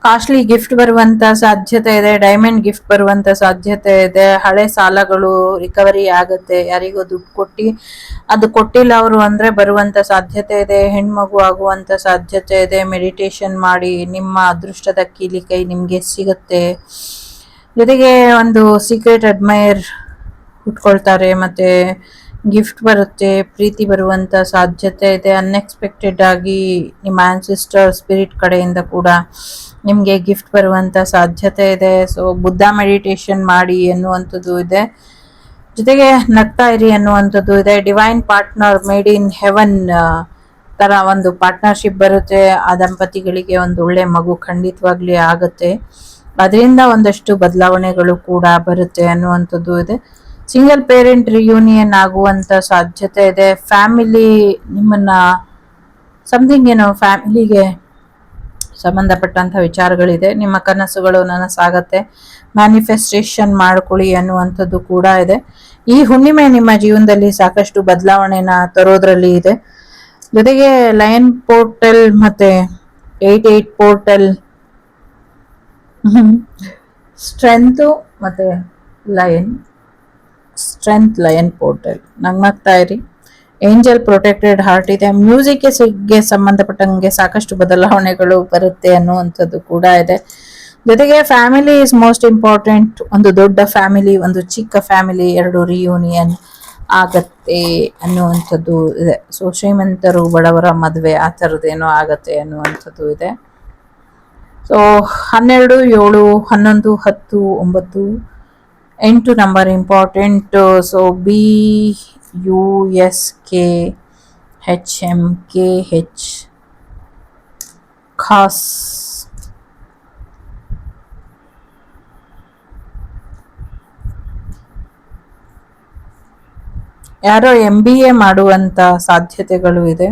ಕಾಸ್ಟ್ಲಿ ಗಿಫ್ಟ್ ಬರುವಂಥ ಸಾಧ್ಯತೆ ಇದೆ. ಡೈಮಂಡ್ ಗಿಫ್ಟ್ ಬರುವಂಥ ಸಾಧ್ಯತೆ ಇದೆ. ಹಳೆ ಸಾಲಗಳು ರಿಕವರಿ ಆಗುತ್ತೆ. ಯಾರಿಗೋ ದುಡ್ಡು ಕೊಟ್ಟು ಅದು ಕೊಟ್ಟಿಲ್ಲ ಅವರು ಅಂದರೆ ಬರುವಂಥ ಸಾಧ್ಯತೆ ಇದೆ. ಹೆಣ್ಮಗು ಆಗುವಂಥ ಸಾಧ್ಯತೆ ಇದೆ. ಮೆಡಿಟೇಷನ್ ಮಾಡಿ, ನಿಮ್ಮ ಅದೃಷ್ಟದ ಕೀಲಿ ಕೈ ನಿಮಗೆ ಸಿಗುತ್ತೆ. ಜೊತೆಗೆ ಒಂದು ಸೀಕ್ರೆಟ್ ಅಡ್ಮೈರ್ ಹುಟ್ಕೊಳ್ತಾರೆ, ಮತ್ತು ಗಿಫ್ಟ್ ಬರುತ್ತೆ, ಪ್ರೀತಿ ಬರುವಂಥ ಸಾಧ್ಯತೆ ಇದೆ. ಅನ್ಎಕ್ಸ್ಪೆಕ್ಟೆಡ್ ಆಗಿ ನಿಮ್ಮ ಆನ್ಸಿಸ್ಟರ್ ಸ್ಪಿರಿಟ್ ಕಡೆಯಿಂದ ಕೂಡ ನಿಮಗೆ ಗಿಫ್ಟ್ ಬರುವಂಥ ಸಾಧ್ಯತೆ ಇದೆ. ಸೊ ಬುದ್ಧ ಮೆಡಿಟೇಷನ್ ಮಾಡಿ ಅನ್ನುವಂಥದ್ದು ಇದೆ. ಜೊತೆಗೆ ನಗ್ತಾ ಇರಿ ಅನ್ನುವಂಥದ್ದು ಇದೆ. Divine partner, made in heaven ಥರ ಒಂದು ಪಾರ್ಟ್ನರ್ಶಿಪ್ ಬರುತ್ತೆ. ಆ ದಂಪತಿಗಳಿಗೆ ಒಂದು ಒಳ್ಳೆ ಮಗು ಖಂಡಿತವಾಗ್ಲಿ ಆಗುತ್ತೆ. ಅದರಿಂದ ಒಂದಷ್ಟು ಬದಲಾವಣೆಗಳು ಕೂಡ ಬರುತ್ತೆ ಅನ್ನುವಂಥದ್ದು ಇದೆ. ಸಿಂಗಲ್ ಪೇರೆಂಟ್ ರಿಯೂನಿಯನ್ ಆಗುವಂಥ ಸಾಧ್ಯತೆ ಇದೆ. ಫ್ಯಾಮಿಲಿ ನಿಮ್ಮನ್ನ ಸಮಥಿಂಗ್ ಫ್ಯಾಮಿಲಿಗೆ ಸಂಬಂಧಪಟ್ಟಂಥ ವಿಚಾರಗಳಿದೆ. ನಿಮ್ಮ ಕನಸುಗಳು ನನಸಾಗತ್ತೆ. ಮ್ಯಾನಿಫೆಸ್ಟೇಷನ್ ಮಾಡ್ಕೊಳ್ಳಿ ಅನ್ನುವಂಥದ್ದು ಕೂಡ ಇದೆ. ಈ ಹುಣ್ಣಿಮೆ ನಿಮ್ಮ ಜೀವನದಲ್ಲಿ ಸಾಕಷ್ಟು ಬದಲಾವಣೆನ ತರೋದ್ರಲ್ಲಿ ಇದೆ. ಜೊತೆಗೆ ಲಯನ್ ಪೋರ್ಟಲ್ ಮತ್ತೆ 88 ಪೋರ್ಟಲ್, ಸ್ಟ್ರೆಂತು ಮತ್ತೆ ಲಯನ್, ಸ್ಟ್ರೆಂತ್ ಲಯನ್ ಪೋರ್ಟಲ್. ನಗ್ನಗ್ತಾ ಇರಿ. ಏಂಜಲ್ ಪ್ರೊಟೆಕ್ಟೆಡ್ ಹಾರ್ಟ್ ಇದೆ. ಮ್ಯೂಸಿಕ್ಗೆ ಸಂಬಂಧಪಟ್ಟಂಗೆ ಸಾಕಷ್ಟು ಬದಲಾವಣೆಗಳು ಬರುತ್ತೆ ಅನ್ನುವಂಥದ್ದು ಕೂಡ ಇದೆ. ಜೊತೆಗೆ ಫ್ಯಾಮಿಲಿ ಇಸ್ ಮೋಸ್ಟ್ ಇಂಪಾರ್ಟೆಂಟ್. ಒಂದು ದೊಡ್ಡ ಫ್ಯಾಮಿಲಿ, ಒಂದು ಚಿಕ್ಕ ಫ್ಯಾಮಿಲಿ, ಎರಡು ರಿಯೂನಿಯನ್ ಆಗತ್ತೆ ಅನ್ನುವಂಥದ್ದು ಇದೆ. ಸೊ ಶ್ರೀಮಂತರು ಬಡವರ ಮದುವೆ ಆ ಥರದ್ದೇನೋ ಆಗತ್ತೆ ಅನ್ನುವಂಥದ್ದು ಇದೆ. So 12, 7, 11, 10, 9, 8 number important. So BUSKHMKH ಖಾಸ್. ಯಾರೋ MBA ಮಾಡುವಂತ ಸಾಧ್ಯತೆಗಳು ಇದೆ.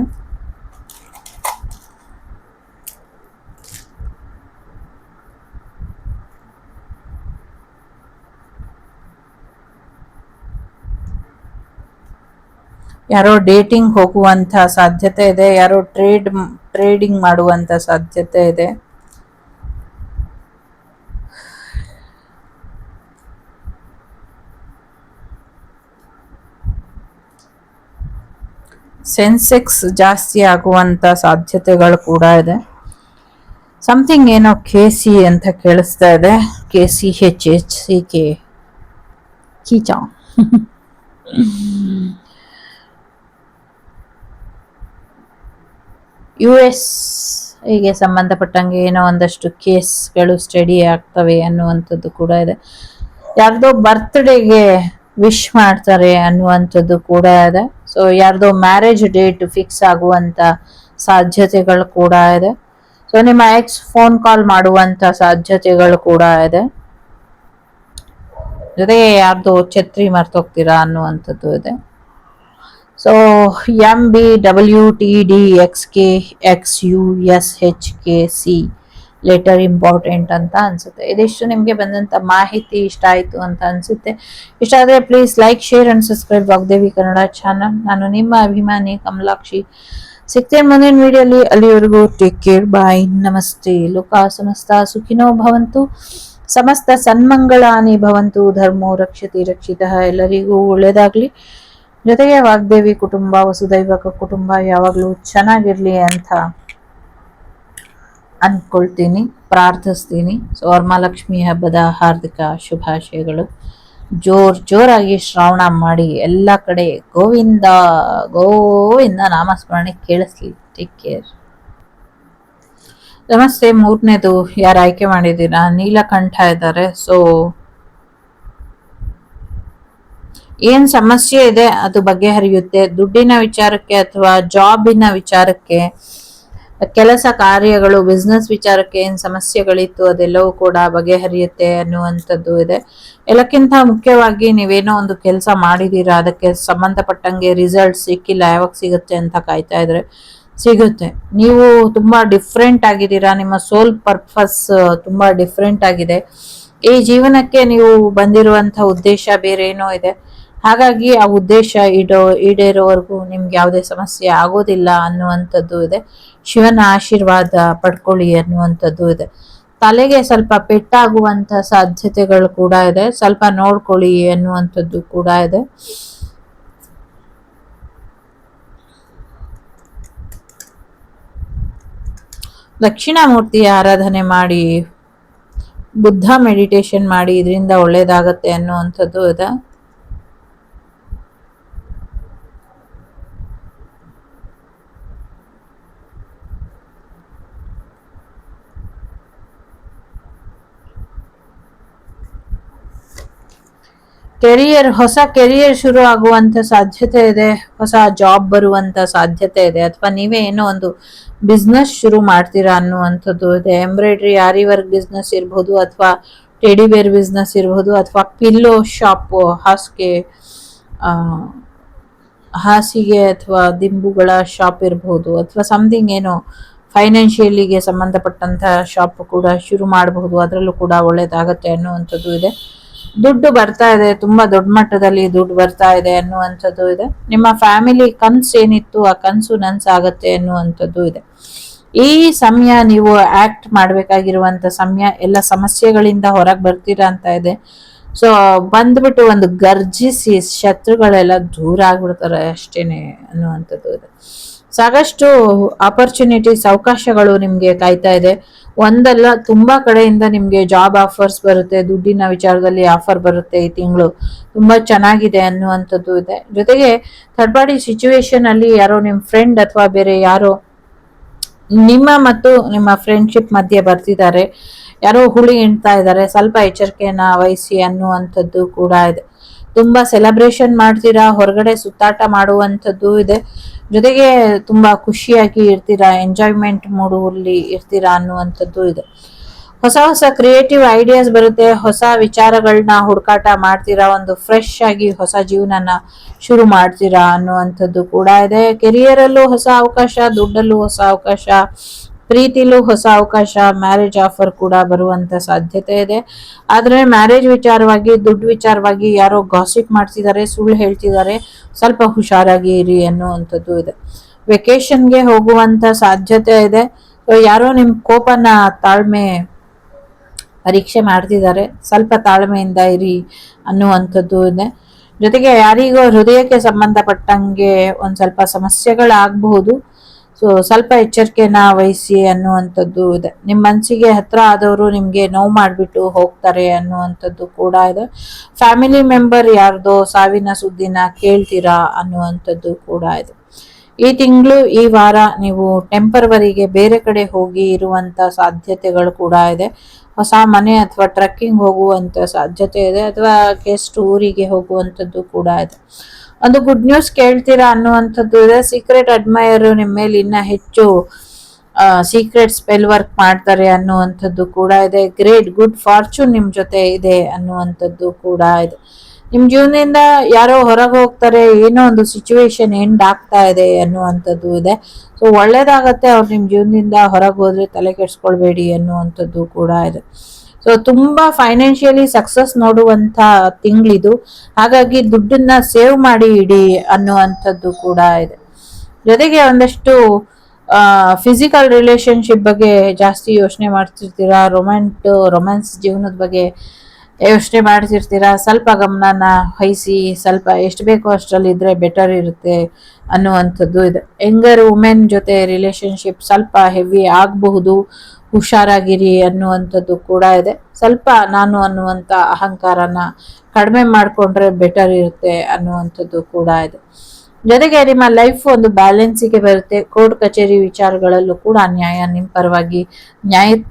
ಯಾರೋ ಡೇಟಿಂಗ್ ಹೋಗುವಂಥ ಸಾಧ್ಯತೆ ಇದೆ. ಯಾರೋ ಟ್ರೇಡಿಂಗ್ ಮಾಡುವಂಥ ಸಾಧ್ಯತೆ ಇದೆ. ಸೆನ್ಸೆಕ್ಸ್ ಜಾಸ್ತಿ ಆಗುವಂಥ ಸಾಧ್ಯತೆಗಳು ಕೂಡ ಇದೆ. ಸಮಥಿಂಗ್ ಏನೋ KC ಅಂತ ಕೇಳಿಸ್ತಾ ಇದೆ. KCHHCK ಕೀಚಾ. US ಗೆ ಸಂಬಂಧಪಟ್ಟಂಗೆ ಏನೋ ಒಂದಷ್ಟು ಕೇಸ್ಗಳು ಸ್ಟಡಿ ಆಗ್ತವೆ ಅನ್ನುವಂಥದ್ದು ಕೂಡ ಇದೆ. ಯಾರ್ದೋ ಬರ್ತ್ಡೇಗೆ ವಿಶ್ ಮಾಡ್ತಾರೆ ಅನ್ನುವಂಥದ್ದು ಕೂಡ ಇದೆ. ಸೊ ಯಾರ್ದೋ ಮ್ಯಾರೇಜ್ ಡೇಟ್ ಫಿಕ್ಸ್ ಆಗುವಂತ ಸಾಧ್ಯತೆಗಳು ಕೂಡ ಇದೆ. ಸೊ ನಿಮ್ಮ ಎಕ್ಸ್ ಫೋನ್ ಕಾಲ್ ಮಾಡುವಂತ ಸಾಧ್ಯತೆಗಳು ಕೂಡ ಇದೆ. ಜೊತೆಗೆ ಯಾರ್ದೋ ಛತ್ರಿ ಮರ್ತೋಗ್ತೀರಾ ಅನ್ನುವಂಥದ್ದು ಇದೆ. ಸೊ MBWTDXKXUSHKC ಲೆಟರ್ ಇಂಪಾರ್ಟೆಂಟ್ ಅಂತ ಅನ್ಸುತ್ತೆ. ಇದಿಷ್ಟು ನಿಮಗೆ ಬಂದಂತ ಮಾಹಿತಿ ಇಷ್ಟ ಆಯ್ತು ಅಂತ ಅನ್ಸುತ್ತೆ. ಇಷ್ಟ ಆದ್ರೆ please like, share and subscribe Vagdevi Kannada channel. ನಾನು ನಿಮ್ಮ ಅಭಿಮಾನಿ ಕಮಲಾಕ್ಷಿ. ಸಿಗ್ತೇನೆ ಮುಂದಿನ ವಿಡಿಯೋಲಿ. ಅಲ್ಲಿವರೆಗೂ ಟೇಕ್ ಕೇರ್, ಬಾಯ್, ನಮಸ್ತೆ. ಲೋಕ ಸಮಸ್ತ ಸುಖಿನೋ ಭವಂತು, ಸಮಸ್ತ ಸನ್ಮಂಗಳಾನಿ ಭವಂತು, ಧರ್ಮೋ ರಕ್ಷತಿ ರಕ್ಷಿತಃ. ಎಲ್ಲರಿಗೂ ಒಳ್ಳೇದಾಗ್ಲಿ. ಜೊತೆಗೆ ವಾಗ್ದೇವಿ ಕುಟುಂಬ, ವಸುದೈವಕ ಕುಟುಂಬ ಯಾವಾಗ್ಲೂ ಚೆನ್ನಾಗಿರ್ಲಿ ಅಂತ ಅನ್ಕೊಳ್ತೀನಿ, ಪ್ರಾರ್ಥಿಸ್ತೀನಿ. ಸೊ ವರಮಹಾಲಕ್ಷ್ಮಿ ಹಬ್ಬದ ಹಾರ್ದಿಕ ಶುಭಾಶಯಗಳು. ಜೋರಾಗಿ ಶ್ರಾವಣ ಮಾಡಿ ಎಲ್ಲ ಕಡೆ ಗೋವಿಂದ ಗೋವಿಂದ ನಾಮಸ್ಮರಣೆ ಕೇಳಿಸ್ಲಿ. Take care. ನಮಸ್ತೆ. ಮೂರನೇದು ಯಾರು ಆಯ್ಕೆ ಮಾಡಿದ್ದೀರಾ? ನೀಲಕಂಠ ಇದ್ದಾರೆ. ಸೊ ಏನ್ ಸಮಸ್ಯೆ ಇದೆ ಅದು ಬಗೆಹರಿಯುತ್ತೆ. ದುಡ್ಡಿನ ವಿಚಾರಕ್ಕೆ ಅಥವಾ ಜಾಬಿನ ವಿಚಾರಕ್ಕೆ, ಕೆಲಸ ಕಾರ್ಯಗಳು, ಬಿಸ್ನೆಸ್ ವಿಚಾರಕ್ಕೆ ಏನ್ ಸಮಸ್ಯೆಗಳಿತ್ತು ಅದೆಲ್ಲವೂ ಕೂಡ ಬಗೆಹರಿಯುತ್ತೆ ಅನ್ನುವಂಥದ್ದು ಇದೆ. ಎಲ್ಲಕ್ಕಿಂತ ಮುಖ್ಯವಾಗಿ ನೀವೇನೋ ಒಂದು ಕೆಲಸ ಮಾಡಿದೀರಾ, ಅದಕ್ಕೆ ಸಂಬಂಧಪಟ್ಟಂಗೆ ರಿಸಲ್ಟ್ ಸಿಕ್ಕಿಲ್ಲ, ಯಾವಾಗ ಸಿಗುತ್ತೆ ಅಂತ ಕಾಯ್ತಾ ಇದ್ರೆ ಸಿಗುತ್ತೆ. ನೀವು ತುಂಬಾ ಡಿಫ್ರೆಂಟ್ ಆಗಿದ್ದೀರಾ, ನಿಮ್ಮ ಸೋಲ್ ಪರ್ಪಸ್ ತುಂಬಾ ಡಿಫ್ರೆಂಟ್ ಆಗಿದೆ. ಈ ಜೀವನಕ್ಕೆ ನೀವು ಬಂದಿರುವಂತ ಉದ್ದೇಶ ಬೇರೆ ಏನೋ ಇದೆ. ಹಾಗಾಗಿ ಆ ಉದ್ದೇಶ ಈಡೇರೋವರೆಗೂ ನಿಮ್ಗೆ ಯಾವುದೇ ಸಮಸ್ಯೆ ಆಗೋದಿಲ್ಲ ಅನ್ನುವಂಥದ್ದು ಇದೆ. ಶಿವನ ಆಶೀರ್ವಾದ ಪಡ್ಕೊಳ್ಳಿ ಅನ್ನುವಂಥದ್ದು ಇದೆ. ತಲೆಗೆ ಸ್ವಲ್ಪ ಪೆಟ್ಟಾಗುವಂತ ಸಾಧ್ಯತೆಗಳು ಕೂಡ ಇದೆ, ಸ್ವಲ್ಪ ನೋಡ್ಕೊಳ್ಳಿ ಅನ್ನುವಂಥದ್ದು ಕೂಡ ಇದೆ. ದಕ್ಷಿಣಾಮೂರ್ತಿಯ ಆರಾಧನೆ ಮಾಡಿ, ಬುದ್ಧ ಮೆಡಿಟೇಷನ್ ಮಾಡಿ, ಇದರಿಂದ ಒಳ್ಳೇದಾಗತ್ತೆ ಅನ್ನುವಂಥದ್ದು ಇದೆ. ಹೊಸ ಕೆರಿಯರ್ ಶುರು ಆಗುವಂತ ಸಾಧ್ಯತೆ ಇದೆ, ಹೊಸ ಜಾಬ್ ಬರುವಂತ ಸಾಧ್ಯತೆ ಇದೆ, ಅಥವಾ ನೀವೇ ಏನೋ ಒಂದು ಬಿಸ್ನೆಸ್ ಶುರು ಮಾಡ್ತೀರಾ ಅನ್ನುವಂಥದ್ದು ಇದೆ. ಎಂಬ್ರಾಯ್ಡ್ರಿ, ಆರಿ ವರ್ಕ್ ಬಿಸ್ನೆಸ್ ಇರ್ಬೋದು, ಅಥವಾ ಟೆಡಿಬೇರ್ ಬಿಸ್ನೆಸ್ ಇರ್ಬೋದು, ಅಥವಾ ಪಿಲ್ಲೋ ಶಾಪ್, ಹಾಸಿಗೆ ಅಥವಾ ದಿಂಬುಗಳ ಶಾಪ್ ಇರ್ಬೋದು, ಅಥವಾ ಸಮಥಿಂಗ್ ಏನೋ ಫೈನಾನ್ಷಿಯಲಿಗೆ ಸಂಬಂಧಪಟ್ಟಂತಹ ಶಾಪ್ ಕೂಡ ಶುರು ಮಾಡಬಹುದು. ಅದರಲ್ಲೂ ಕೂಡ ಒಳ್ಳೇದಾಗತ್ತೆ ಅನ್ನುವಂಥದ್ದು ಇದೆ. ದುಡ್ಡು ಬರ್ತಾ ಇದೆ, ತುಂಬಾ ದೊಡ್ಡ ಮಟ್ಟದಲ್ಲಿ ದುಡ್ಡು ಬರ್ತಾ ಇದೆ ಅನ್ನುವಂಥದ್ದು ಇದೆ. ನಿಮ್ಮ ಫ್ಯಾಮಿಲಿ ಕನ್ಸು ಏನಿತ್ತು ಆ ಕನ್ಸು ನನ್ಸಾಗತ್ತೆ ಅನ್ನುವಂಥದ್ದು ಇದೆ. ಈ ಸಮಯ ನೀವು ಆಕ್ಟ್ ಮಾಡ್ಬೇಕಾಗಿರುವಂತ ಸಮಯ. ಎಲ್ಲ ಸಮಸ್ಯೆಗಳಿಂದ ಹೊರಗೆ ಬರ್ತೀರಾ ಅಂತ ಇದೆ. ಸೊ ಬಂದ್ಬಿಟ್ಟು ಒಂದು ಗರ್ಜಿಸಿ ಶತ್ರುಗಳೆಲ್ಲ ದೂರ ಆಗ್ಬಿಡ್ತಾರೆ ಅಷ್ಟೇನೆ ಅನ್ನುವಂಥದ್ದು ಇದೆ. ಸಾಕಷ್ಟು ಆಪರ್ಚುನಿಟೀಸ್, ಅವಕಾಶಗಳು ನಿಮ್ಗೆ ಕಾಯ್ತಾ ಇದೆ. ಒಂದಲ್ಲ ತುಂಬಾ ಕಡೆಯಿಂದ ನಿಮ್ಗೆ ಜಾಬ್ ಆಫರ್ಸ್ ಬರುತ್ತೆ, ದುಡ್ಡಿನ ವಿಚಾರದಲ್ಲಿ ಆಫರ್ ಬರುತ್ತೆ. ಈ ತಿಂಗಳು ತುಂಬಾ ಚೆನ್ನಾಗಿದೆ ಅನ್ನುವಂಥದ್ದು ಇದೆ. ಜೊತೆಗೆ ಥರ್ಡ್ ಪಾರ್ಟಿ ಸಿಚುವೇಶನ್ ಅಲ್ಲಿ ಯಾರೋ ನಿಮ್ ಫ್ರೆಂಡ್ ಅಥವಾ ಬೇರೆ ಯಾರೋ ನಿಮ್ಮ ಮತ್ತು ನಿಮ್ಮ ಫ್ರೆಂಡ್ಶಿಪ್ ಮಧ್ಯೆ ಬರ್ತಿದ್ದಾರೆ, ಯಾರೋ ಹುಳಿ ಹಿಂಡ್ತಾ ಇದ್ದಾರೆ, ಸ್ವಲ್ಪ ಎಚ್ಚರಿಕೆಯನ್ನ ವಹಿಸಿ ಅನ್ನುವಂಥದ್ದು ಕೂಡ ಇದೆ. ತುಂಬಾ ಸೆಲೆಬ್ರೇಷನ್ ಮಾಡ್ತೀರಾ, ಹೊರಗಡೆ ಸುತ್ತಾಟ ಮಾಡುವಂಥದ್ದು ಇದೆ. ಜೊತೆಗೆ ತುಂಬಾ ಖುಷಿಯಾಗಿ ಇರ್ತೀರಾ, ಎಂಜಾಯ್ಮೆಂಟ್ ಮೂಡಲ್ಲಿ ಇರ್ತೀರಾ ಅನ್ನುವಂಥದ್ದು ಇದೆ. ಹೊಸ ಹೊಸ ಕ್ರಿಯೇಟಿವ್ ಐಡಿಯಾಸ್ ಬರುತ್ತೆ, ಹೊಸ ವಿಚಾರಗಳನ್ನ ಹುಡುಕಾಟ ಮಾಡ್ತೀರಾ, ಒಂದು ಫ್ರೆಶ್ ಆಗಿ ಹೊಸ ಜೀವನನ ಶುರು ಮಾಡ್ತೀರಾ ಅನ್ನುವಂಥದ್ದು ಕೂಡ ಇದೆ. ಕೆರಿಯರ್ ಅಲ್ಲೂ ಹೊಸ ಅವಕಾಶ, ದುಡ್ಡಲ್ಲೂ ಹೊಸ ಅವಕಾಶ, ಪ್ರೀತಿಲೂ ಹೊಸ ಅವಕಾಶ, ಮ್ಯಾರೇಜ್ ಆಫರ್ ಕೂಡ ಬರುವಂತ ಸಾಧ್ಯತೆ ಇದೆ. ಆದ್ರೆ ಮ್ಯಾರೇಜ್ ವಿಚಾರವಾಗಿ, ದುಡ್ಡು ವಿಚಾರವಾಗಿ ಯಾರೋ ಗಾಸಿಪ್ ಮಾಡ್ತಿದ್ದಾರೆ, ಸುಳ್ಳು ಹೇಳ್ತಿದ್ದಾರೆ, ಸ್ವಲ್ಪ ಹುಷಾರಾಗಿ ಇರಿ ಅನ್ನುವಂಥದ್ದು ಇದೆ. ವೆಕೇಶನ್ಗೆ ಹೋಗುವಂತ ಸಾಧ್ಯತೆ ಇದೆ. ಯಾರೋ ನಿಮ್ ಕೋಪನ, ತಾಳ್ಮೆ ಪರೀಕ್ಷೆ ಮಾಡ್ತಿದ್ದಾರೆ, ಸ್ವಲ್ಪ ತಾಳ್ಮೆಯಿಂದ ಇರಿ ಅನ್ನುವಂಥದ್ದು ಇದೆ. ಜೊತೆಗೆ ಯಾರಿಗೋ ಹೃದಯಕ್ಕೆ ಸಂಬಂಧಪಟ್ಟಂಗೆ ಒಂದ್ ಸ್ವಲ್ಪ ಸಮಸ್ಯೆಗಳಾಗಬಹುದು. ಸೊ ಸ್ವಲ್ಪ ಎಚ್ಚರಿಕೆನ ವಹಿಸಿ ಅನ್ನುವಂಥದ್ದು ಇದೆ. ನಿಮ್ಮ ಮನಸ್ಸಿಗೆ ಹತ್ರ ಆದವರು ನಿಮ್ಗೆ ನೋವು ಮಾಡಿಬಿಟ್ಟು ಹೋಗ್ತಾರೆ ಅನ್ನುವಂಥದ್ದು ಕೂಡ ಇದೆ. ಫ್ಯಾಮಿಲಿ ಮೆಂಬರ್ ಯಾರ್ದೋ ಸಾವಿನ ಸುದ್ದಿನ ಕೇಳ್ತೀರಾ ಅನ್ನುವಂಥದ್ದು ಕೂಡ ಇದೆ. ಈ ತಿಂಗಳು, ಈ ವಾರ ನೀವು ಟೆಂಪರವರಿಗೆ ಬೇರೆ ಕಡೆ ಹೋಗಿ ಇರುವಂತ ಸಾಧ್ಯತೆಗಳು ಕೂಡ ಇದೆ. ಹೊಸ ಮನೆ ಅಥವಾ ಟ್ರೆಕ್ಕಿಂಗ್ ಹೋಗುವಂತ ಸಾಧ್ಯತೆ ಇದೆ, ಅಥವಾ ಗೆಸ್ಟ್ ಊರಿಗೆ ಹೋಗುವಂಥದ್ದು ಕೂಡ ಇದೆ. ಒಂದು ಗುಡ್ ನ್ಯೂಸ್ ಕೇಳ್ತೀರಾ ಅನ್ನುವಂಥದ್ದು ಇದೆ. ಸೀಕ್ರೆಟ್ ಅಡ್ಮೈರ್ ನಿಮ್ಮ ಮೇಲೆ ಇನ್ನ ಹೆಚ್ಚು ಸೀಕ್ರೆಟ್ ಸ್ಪೆಲ್ ವರ್ಕ್ ಮಾಡ್ತಾರೆ ಅನ್ನುವಂಥದ್ದು ಕೂಡ ಇದೆ. ಗ್ರೇಟ್ ಗುಡ್ ಫಾರ್ಚೂನ್ ನಿಮ್ ಜೊತೆ ಇದೆ ಅನ್ನುವಂಥದ್ದು ಕೂಡ ಇದೆ. ನಿಮ್ ಜೀವನದಿಂದ ಯಾರೋ ಹೊರಗೆ ಹೋಗ್ತಾರೆ, ಏನೋ ಒಂದು ಸಿಚುವೇಶನ್ ಎಂಡ್ ಆಗ್ತಾ ಇದೆ ಅನ್ನುವಂಥದ್ದು ಇದೆ. ಸೊ ಒಳ್ಳೇದಾಗತ್ತೆ, ಅವ್ರು ನಿಮ್ ಜೀವನದಿಂದ ಹೊರಗೆ ಹೋದ್ರೆ ತಲೆ ಕೆಡ್ಸ್ಕೊಳ್ಬೇಡಿ ಅನ್ನುವಂಥದ್ದು ಕೂಡ ಇದೆ. ಸೊ ತುಂಬಾ ಫೈನಾನ್ಷಿಯಲಿ ಸಕ್ಸಸ್ ನೋಡುವಂತ ತಿಂಗಳಿದು. ಹಾಗಾಗಿ ದುಡ್ಡನ್ನ ಸೇವ್ ಮಾಡಿ ಇಡಿ ಅನ್ನುವಂಥದ್ದು ಕೂಡ ಇದೆ. ಜೊತೆಗೆ ಒಂದಷ್ಟು ಫಿಸಿಕಲ್ ರಿಲೇಶನ್ಶಿಪ್ ಬಗ್ಗೆ ಜಾಸ್ತಿ ಯೋಚನೆ ಮಾಡ್ತಿರ್ತೀರಾ, ರೊಮ್ಯಾನ್ಸ್ ಜೀವನದ ಬಗ್ಗೆ ಯೋಚನೆ ಮಾಡ್ತಿರ್ತೀರಾ. ಸ್ವಲ್ಪ ಗಮನನ ವಹಿಸಿ, ಸ್ವಲ್ಪ ಎಷ್ಟು ಬೇಕೋ ಅಷ್ಟರಲ್ಲಿ ಇದ್ರೆ ಬೆಟರ್ ಇರುತ್ತೆ ಅನ್ನುವಂಥದ್ದು ಇದೆ. ಯಂಗರ್ ವುಮೆನ್ ಜೊತೆ ರಿಲೇಶನ್ಶಿಪ್ ಸ್ವಲ್ಪ ಹೆವಿ ಆಗಬಹುದು, ಹುಷಾರಾಗಿರಿ ಅನ್ನುವಂಥದ್ದು ಕೂಡ ಇದೆ. ಸ್ವಲ್ಪ ನಾನು ಅನ್ನುವಂಥ ಅಹಂಕಾರನ ಕಡಿಮೆ ಮಾಡಿಕೊಂಡ್ರೆ ಬೆಟರ್ ಇರುತ್ತೆ ಅನ್ನುವಂಥದ್ದು ಕೂಡ ಇದೆ. ಜೊತೆಗೆ ನಿಮ್ಮ ಲೈಫ್ ಒಂದು ಬ್ಯಾಲೆನ್ಸಿಗೆ ಬರುತ್ತೆ. ಕೋರ್ಟ್ ಕಚೇರಿ ವಿಚಾರಗಳಲ್ಲೂ ಕೂಡ ನ್ಯಾಯದ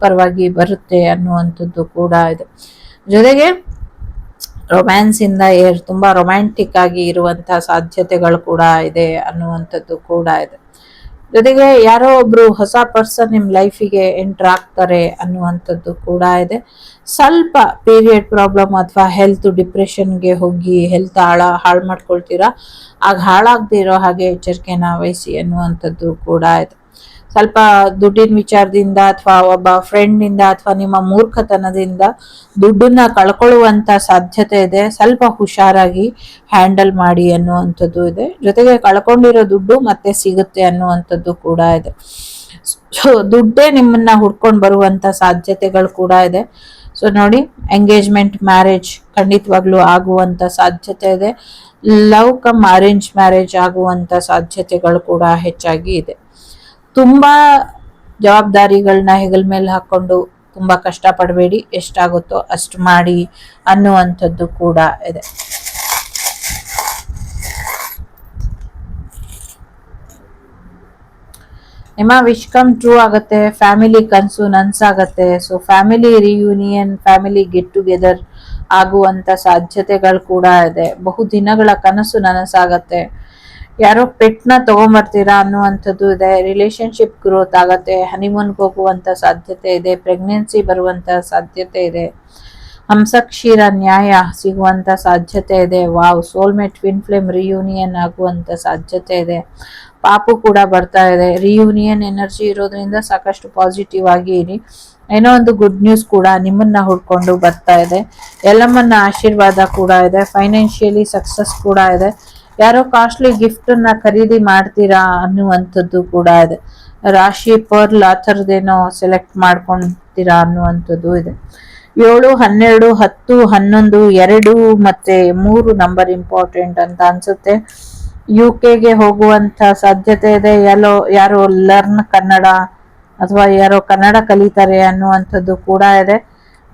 ಪರವಾಗಿ ಬರುತ್ತೆ ಅನ್ನುವಂಥದ್ದು ಕೂಡ ಇದೆ. ಜೊತೆಗೆ ರೊಮ್ಯಾನ್ಸ್ ಇಂದ ತುಂಬಾ ರೊಮ್ಯಾಂಟಿಕ್ ಆಗಿ ಇರುವಂತಹ ಸಾಧ್ಯತೆಗಳು ಕೂಡ ಇದೆ ಅನ್ನುವಂಥದ್ದು ಕೂಡ ಇದೆ. ಜೊತೆಗೆ ಯಾರೋ ಒಬ್ರು ಹೊಸ ಪರ್ಸನ್ ನಿಮ್ ಲೈಫಿಗೆ ಎಂಟರ್ ಆಗ್ತಾರೆ ಅನ್ನುವಂಥದ್ದು ಕೂಡ ಇದೆ. ಸ್ವಲ್ಪ ಪೀರಿಯಡ್ ಪ್ರಾಬ್ಲಮ್ ಅಥವಾ ಹೆಲ್ತ್ ಡಿಪ್ರೆಷನ್ಗೆ ಹೋಗಿ ಹೆಲ್ತ್ ಹಾಳು ಮಾಡ್ಕೊಳ್ತೀರಾ. ಆಗ ಹಾಳಾಗದೇ ಇರೋ ಹಾಗೆ ಎಚ್ಚರಿಕೆನ ವಹಿಸಿ ಅನ್ನುವಂಥದ್ದು ಕೂಡ ಇದೆ. ಸ್ವಲ್ಪ ದುಡ್ಡಿನ ವಿಚಾರದಿಂದ ಅಥವಾ ಒಬ್ಬ ಫ್ರೆಂಡ್ನಿಂದ ಅಥವಾ ನಿಮ್ಮ ಮೂರ್ಖತನದಿಂದ ದುಡ್ಡನ್ನ ಕಳ್ಕೊಳ್ಳುವಂತ ಸಾಧ್ಯತೆ ಇದೆ. ಸ್ವಲ್ಪ ಹುಷಾರಾಗಿ ಹ್ಯಾಂಡಲ್ ಮಾಡಿ ಅನ್ನುವಂಥದ್ದು ಇದೆ. ಜೊತೆಗೆ ಕಳ್ಕೊಂಡಿರೋ ದುಡ್ಡು ಮತ್ತೆ ಸಿಗುತ್ತೆ ಅನ್ನುವಂಥದ್ದು ಕೂಡ ಇದೆ. ಸೊ ದುಡ್ಡೇ ನಿಮ್ಮನ್ನ ಹುಡ್ಕೊಂಡು ಬರುವಂತ ಸಾಧ್ಯತೆಗಳು ಕೂಡ ಇದೆ. ಸೊ ನೋಡಿ, ಎಂಗೇಜ್ಮೆಂಟ್ ಮ್ಯಾರೇಜ್ ಖಂಡಿತವಾಗ್ಲೂ ಆಗುವಂತ ಸಾಧ್ಯತೆ ಇದೆ. ಲವ್ ಕಮ್ ಅರೇಂಜ್ ಮ್ಯಾರೇಜ್ ಆಗುವಂತ ಸಾಧ್ಯತೆಗಳು ಕೂಡ ಹೆಚ್ಚಾಗಿ ಇದೆ. ತುಂಬಾ ಜವಾಬ್ದಾರಿಗಳನ್ನ ಹೆಗಲ ಮೇಲೆ ಹಾಕೊಂಡು ತುಂಬಾ ಕಷ್ಟ ಪಡಬೇಡಿ, ಎಷ್ಟಾಗುತ್ತೋ ಅಷ್ಟು ಮಾಡಿ ಅನ್ನುವಂಥದ್ದು ಕೂಡ ಇದೆ. ನಿಮ್ಮ ವಿಶ್ ಕಮ್ ಟ್ರೂ ಆಗುತ್ತೆ. ಫ್ಯಾಮಿಲಿ ಕನಸು ನನ್ಸಾಗತ್ತೆ. So family reunion, family get together ಆಗುವಂತ ಸಾಧ್ಯತೆಗಳು ಕೂಡ ಇದೆ. ಬಹುದಿನಗಳ ಕನಸು ನನಸಾಗತ್ತೆ. ಯಾರೋ ಪೆಟ್ನ ತಗೊಂಬರ್ತೀರಾ ಅನ್ನುವಂಥದ್ದು ಇದೆ. ರಿಲೇಶನ್ಶಿಪ್ ಗ್ರೋತ್ ಆಗತ್ತೆ. ಹನಿಮೂನ್ಗೆ ಹೋಗುವಂತ ಸಾಧ್ಯತೆ ಇದೆ. ಪ್ರೆಗ್ನೆನ್ಸಿ ಬರುವಂತ ಸಾಧ್ಯತೆ ಇದೆ. ಹಂಸಕ್ಷೀರ ನ್ಯಾಯ ಸಿಗುವಂತ ಸಾಧ್ಯತೆ ಇದೆ. Wow, soulmate twin flame reunion ಆಗುವಂತ ಸಾಧ್ಯತೆ ಇದೆ. ಪಾಪು ಕೂಡ ಬರ್ತಾ ಇದೆ. ರಿಯೂನಿಯನ್ ಎನರ್ಜಿ ಇರೋದ್ರಿಂದ ಸಾಕಷ್ಟು ಪಾಸಿಟಿವ್ ಆಗಿ ಇರಿ. ಏನೋ ಒಂದು ಗುಡ್ ನ್ಯೂಸ್ ಕೂಡ ನಿಮ್ಮನ್ನ ಹುಡ್ಕೊಂಡು ಬರ್ತಾ ಇದೆ. ಎಲ್ಲಮ್ಮನ್ನ ಆಶೀರ್ವಾದ ಕೂಡ ಇದೆ. ಫೈನಾನ್ಷಿಯಲಿ ಸಕ್ಸಸ್ ಕೂಡ ಇದೆ. ಯಾರೋ ಕಾಸ್ಟ್ಲಿ ಗಿಫ್ಟ್ ಅನ್ನ ಖರೀದಿ ಮಾಡ್ತೀರಾ ಅನ್ನುವಂಥದ್ದು ಕೂಡ ಇದೆ. ರಾಶಿ ಪರ್ಲ್ ಆ ಥರದ್ದೇನೋ ಸೆಲೆಕ್ಟ್ ಮಾಡ್ಕೊಂತೀರಾ ಅನ್ನುವಂಥದ್ದು ಇದೆ. 7, 12, 10, 11, 2 ಮತ್ತೆ 3 ನಂಬರ್ ಇಂಪಾರ್ಟೆಂಟ್ ಅಂತ ಅನ್ಸುತ್ತೆ. UK ಹೋಗುವಂತ ಸಾಧ್ಯತೆ ಇದೆ. ಯಾರೋ ಲರ್ನ್ ಕನ್ನಡ ಅಥವಾ ಯಾರೋ ಕನ್ನಡ ಕಲಿತಾರೆ ಅನ್ನುವಂಥದ್ದು ಕೂಡ ಇದೆ.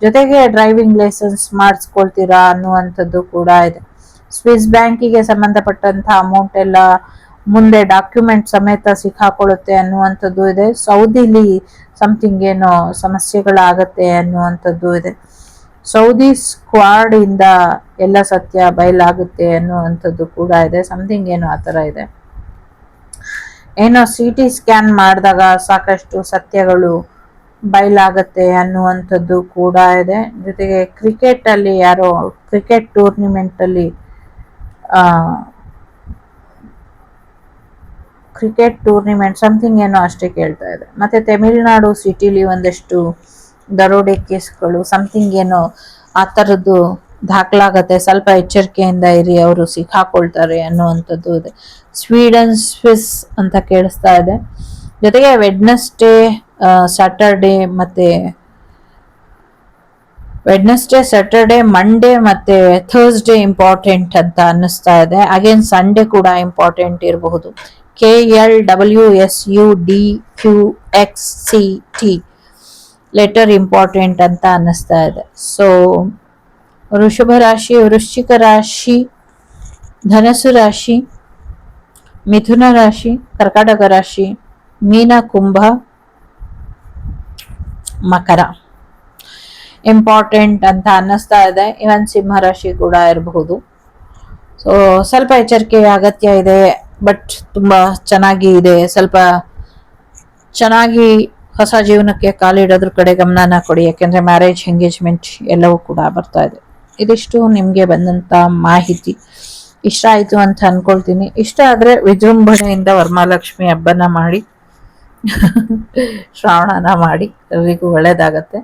ಜೊತೆಗೆ ಡ್ರೈವಿಂಗ್ ಲೈಸೆನ್ಸ್ ಮಾಡಿಸ್ಕೊಳ್ತೀರಾ ಅನ್ನುವಂಥದ್ದು ಕೂಡ ಇದೆ. ಸ್ವಿಸ್ ಬ್ಯಾಂಕಿಗೆ ಸಂಬಂಧಪಟ್ಟಂತಹ ಅಮೌಂಟ್ ಎಲ್ಲ ಮುಂದೆ ಡಾಕ್ಯುಮೆಂಟ್ ಸಮೇತ ಸಿಕ್ಕಾಕೊಳ್ಳುತ್ತೆ ಅನ್ನುವಂಥದ್ದು ಇದೆ. ಸೌದಿಲಿ ಸಮಥಿಂಗ್ ಏನೋ ಸಮಸ್ಯೆಗಳಾಗತ್ತೆ ಅನ್ನುವಂಥದ್ದು ಇದೆ. ಸೌದಿ ಸ್ಕ್ವಾಡ್ ಇಂದ ಎಲ್ಲ ಸತ್ಯ ಬಯಲಾಗುತ್ತೆ ಅನ್ನುವಂಥದ್ದು ಕೂಡ ಇದೆ. ಸಮಥಿಂಗ್ ಏನೋ ಆ ಥರ ಇದೆ. ಏನೋ CT ಸ್ಕ್ಯಾನ್ ಮಾಡಿದಾಗ ಸಾಕಷ್ಟು ಸತ್ಯಗಳು ಬಯಲಾಗತ್ತೆ ಅನ್ನುವಂಥದ್ದು ಕೂಡ ಇದೆ. ಜೊತೆಗೆ ಕ್ರಿಕೆಟ್ ಟೂರ್ನಿಮೆಂಟ್ ಅಲ್ಲಿ ಸಮಥಿಂಗ್ ಏನೋ ಅಷ್ಟೇ ಕೇಳ್ತಾ ಇದೆ. ಮತ್ತೆ ತಮಿಳುನಾಡು ಸಿಟಿಲಿ ಒಂದಷ್ಟು ದರೋಡೆ ಕೇಸ್ಗಳು ಸಮಥಿಂಗ್ ಏನೋ ಆ ಥರದ್ದು ದಾಖಲಾಗತ್ತೆ. ಸ್ವಲ್ಪ ಎಚ್ಚರಿಕೆಯಿಂದ ಇರಿ, ಅವರು ಸಿಕ್ಕಾಕೊಳ್ತಾರೆ ಅನ್ನುವಂಥದ್ದು ಇದೆ. ಸ್ವೀಡನ್ ಸ್ವಿಸ್ ಅಂತ ಕೇಳಿಸ್ತಾ ಇದೆ. ಜೊತೆಗೆ ವೆಡ್ನೆಸ್ಡೇ, ಸ್ಯಾಟರ್ಡೆ, ಮಂಡೇ ಮತ್ತೆ ಥರ್ಸ್ಡೇ ಇಂಪಾರ್ಟೆಂಟ್ ಅಂತ ಅನ್ನಿಸ್ತಾ ಇದೆ. ಅಗೇನ್ ಸಂಡೇ ಕೂಡ ಇಂಪಾರ್ಟೆಂಟ್ ಇರಬಹುದು. KLWSUDQXCT ಲೆಟರ್ ಇಂಪಾರ್ಟೆಂಟ್ ಅಂತ ಅನ್ನಿಸ್ತಾ ಇದೆ. ಸೊ ವೃಷಭ ರಾಶಿ, ವೃಶ್ಚಿಕ ರಾಶಿ, ಧನಸ್ಸು ರಾಶಿ, ಮಿಥುನ ರಾಶಿ, ಕರ್ಕಾಟಕ ರಾಶಿ, ಮೀನ, ಕುಂಭ, ಮಕರ ಇಂಪಾರ್ಟೆಂಟ್ ಅಂತ ಅನ್ನಿಸ್ತಾ ಇದೆ. ಇವನ್ ಸಿಂಹ ರಾಶಿ ಕೂಡ ಇರಬಹುದು. ಸೊ ಸ್ವಲ್ಪ ಎಚ್ಚರಿಕೆ ಅಗತ್ಯ ಇದೆ. ಬಟ್ ತುಂಬಾ ಚೆನ್ನಾಗಿ ಇದೆ. ಸ್ವಲ್ಪ ಚೆನ್ನಾಗಿ ಹೊಸ ಜೀವನಕ್ಕೆ ಕಾಲಿಡೋದ್ರ ಕಡೆ ಗಮನನ ಕೊಡಿ. ಯಾಕೆಂದ್ರೆ ಮ್ಯಾರೇಜ್, ಎಂಗೇಜ್ಮೆಂಟ್ ಎಲ್ಲವೂ ಕೂಡ ಬರ್ತಾ ಇದೆ. ಇದಿಷ್ಟು ನಿಮಗೆ ಬಂದಂಥ ಮಾಹಿತಿ. ಇಷ್ಟ ಆಯಿತು ಅಂತ ಅನ್ಕೊಳ್ತೀನಿ. ಇಷ್ಟ ಆದರೆ ವಿಜೃಂಭಣೆಯಿಂದ ವರಮಹಾಲಕ್ಷ್ಮಿ ಹಬ್ಬನ ಮಾಡಿ ಶ್ರಾವಣನ ಮಾಡಿ ಎಲ್ರಿಗೂ ಒಳ್ಳೇದಾಗತ್ತೆ.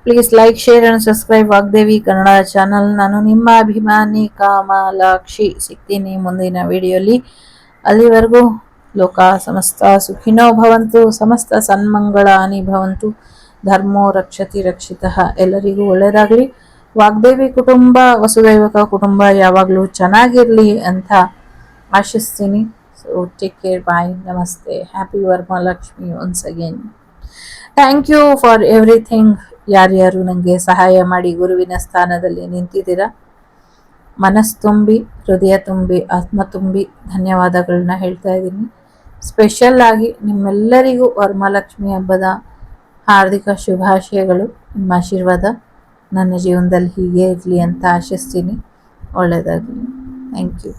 Please like, share and subscribe Vagdevi Kannada channel. ನಾನು ನಿಮ್ಮ ಅಭಿಮಾನಿ ಕಾಮಾಲಾಕ್ಷಿ. ಸಿಗ್ತೀನಿ ಮುಂದಿನ ವಿಡಿಯೋಲಿ. ಅಲ್ಲಿವರೆಗೂ ಲೋಕ ಸಮಸ್ತ ಸುಖಿನೋ ಭವಂತು, ಸಮಸ್ತ ಸನ್ಮಂಗಳಾನಿ ಭವಂತು, ಧರ್ಮೋ ರಕ್ಷತಿ ರಕ್ಷಿತಃ. ಎಲ್ಲರಿಗೂ ಒಳ್ಳೆಯದಾಗಲಿ. ವಾಗ್ದೇವಿ ಕುಟುಂಬ, ವಸುದೈವಕ ಕುಟುಂಬ ಯಾವಾಗಲೂ ಚೆನ್ನಾಗಿರಲಿ ಅಂತ ಆಶಿಸ್ತೀನಿ. ಸೊ ಟೇಕ್ ಕೇರ್, ಬಾಯ್, ನಮಸ್ತೆ, happy Varamahalakshmi once again. Thank you for everything. ಯಾರ್ಯಾರು ನನಗೆ ಸಹಾಯ ಮಾಡಿ ಗುರುವಿನ ಸ್ಥಾನದಲ್ಲಿ ನಿಂತಿದ್ದೀರಾ, ಮನಸ್ಸು ತುಂಬಿ, ಹೃದಯ ತುಂಬಿ, ಆತ್ಮ ತುಂಬಿ ಧನ್ಯವಾದಗಳನ್ನ ಹೇಳ್ತಾ ಇದ್ದೀನಿ. ಸ್ಪೆಷಲ್ ಆಗಿ ನಿಮ್ಮೆಲ್ಲರಿಗೂ ವರಮಹಾಲಕ್ಷ್ಮಿ ಹಬ್ಬದ ಹಾರ್ದಿಕ ಶುಭಾಶಯಗಳು. ನಿಮ್ಮ ಆಶೀರ್ವಾದ ನನ್ನ ಜೀವನದಲ್ಲಿ ಹೀಗೆ ಇರಲಿ ಅಂತ ಆಶಿಸ್ತೀನಿ. ಒಳ್ಳೆಯದಾಗಲಿ. Thank you.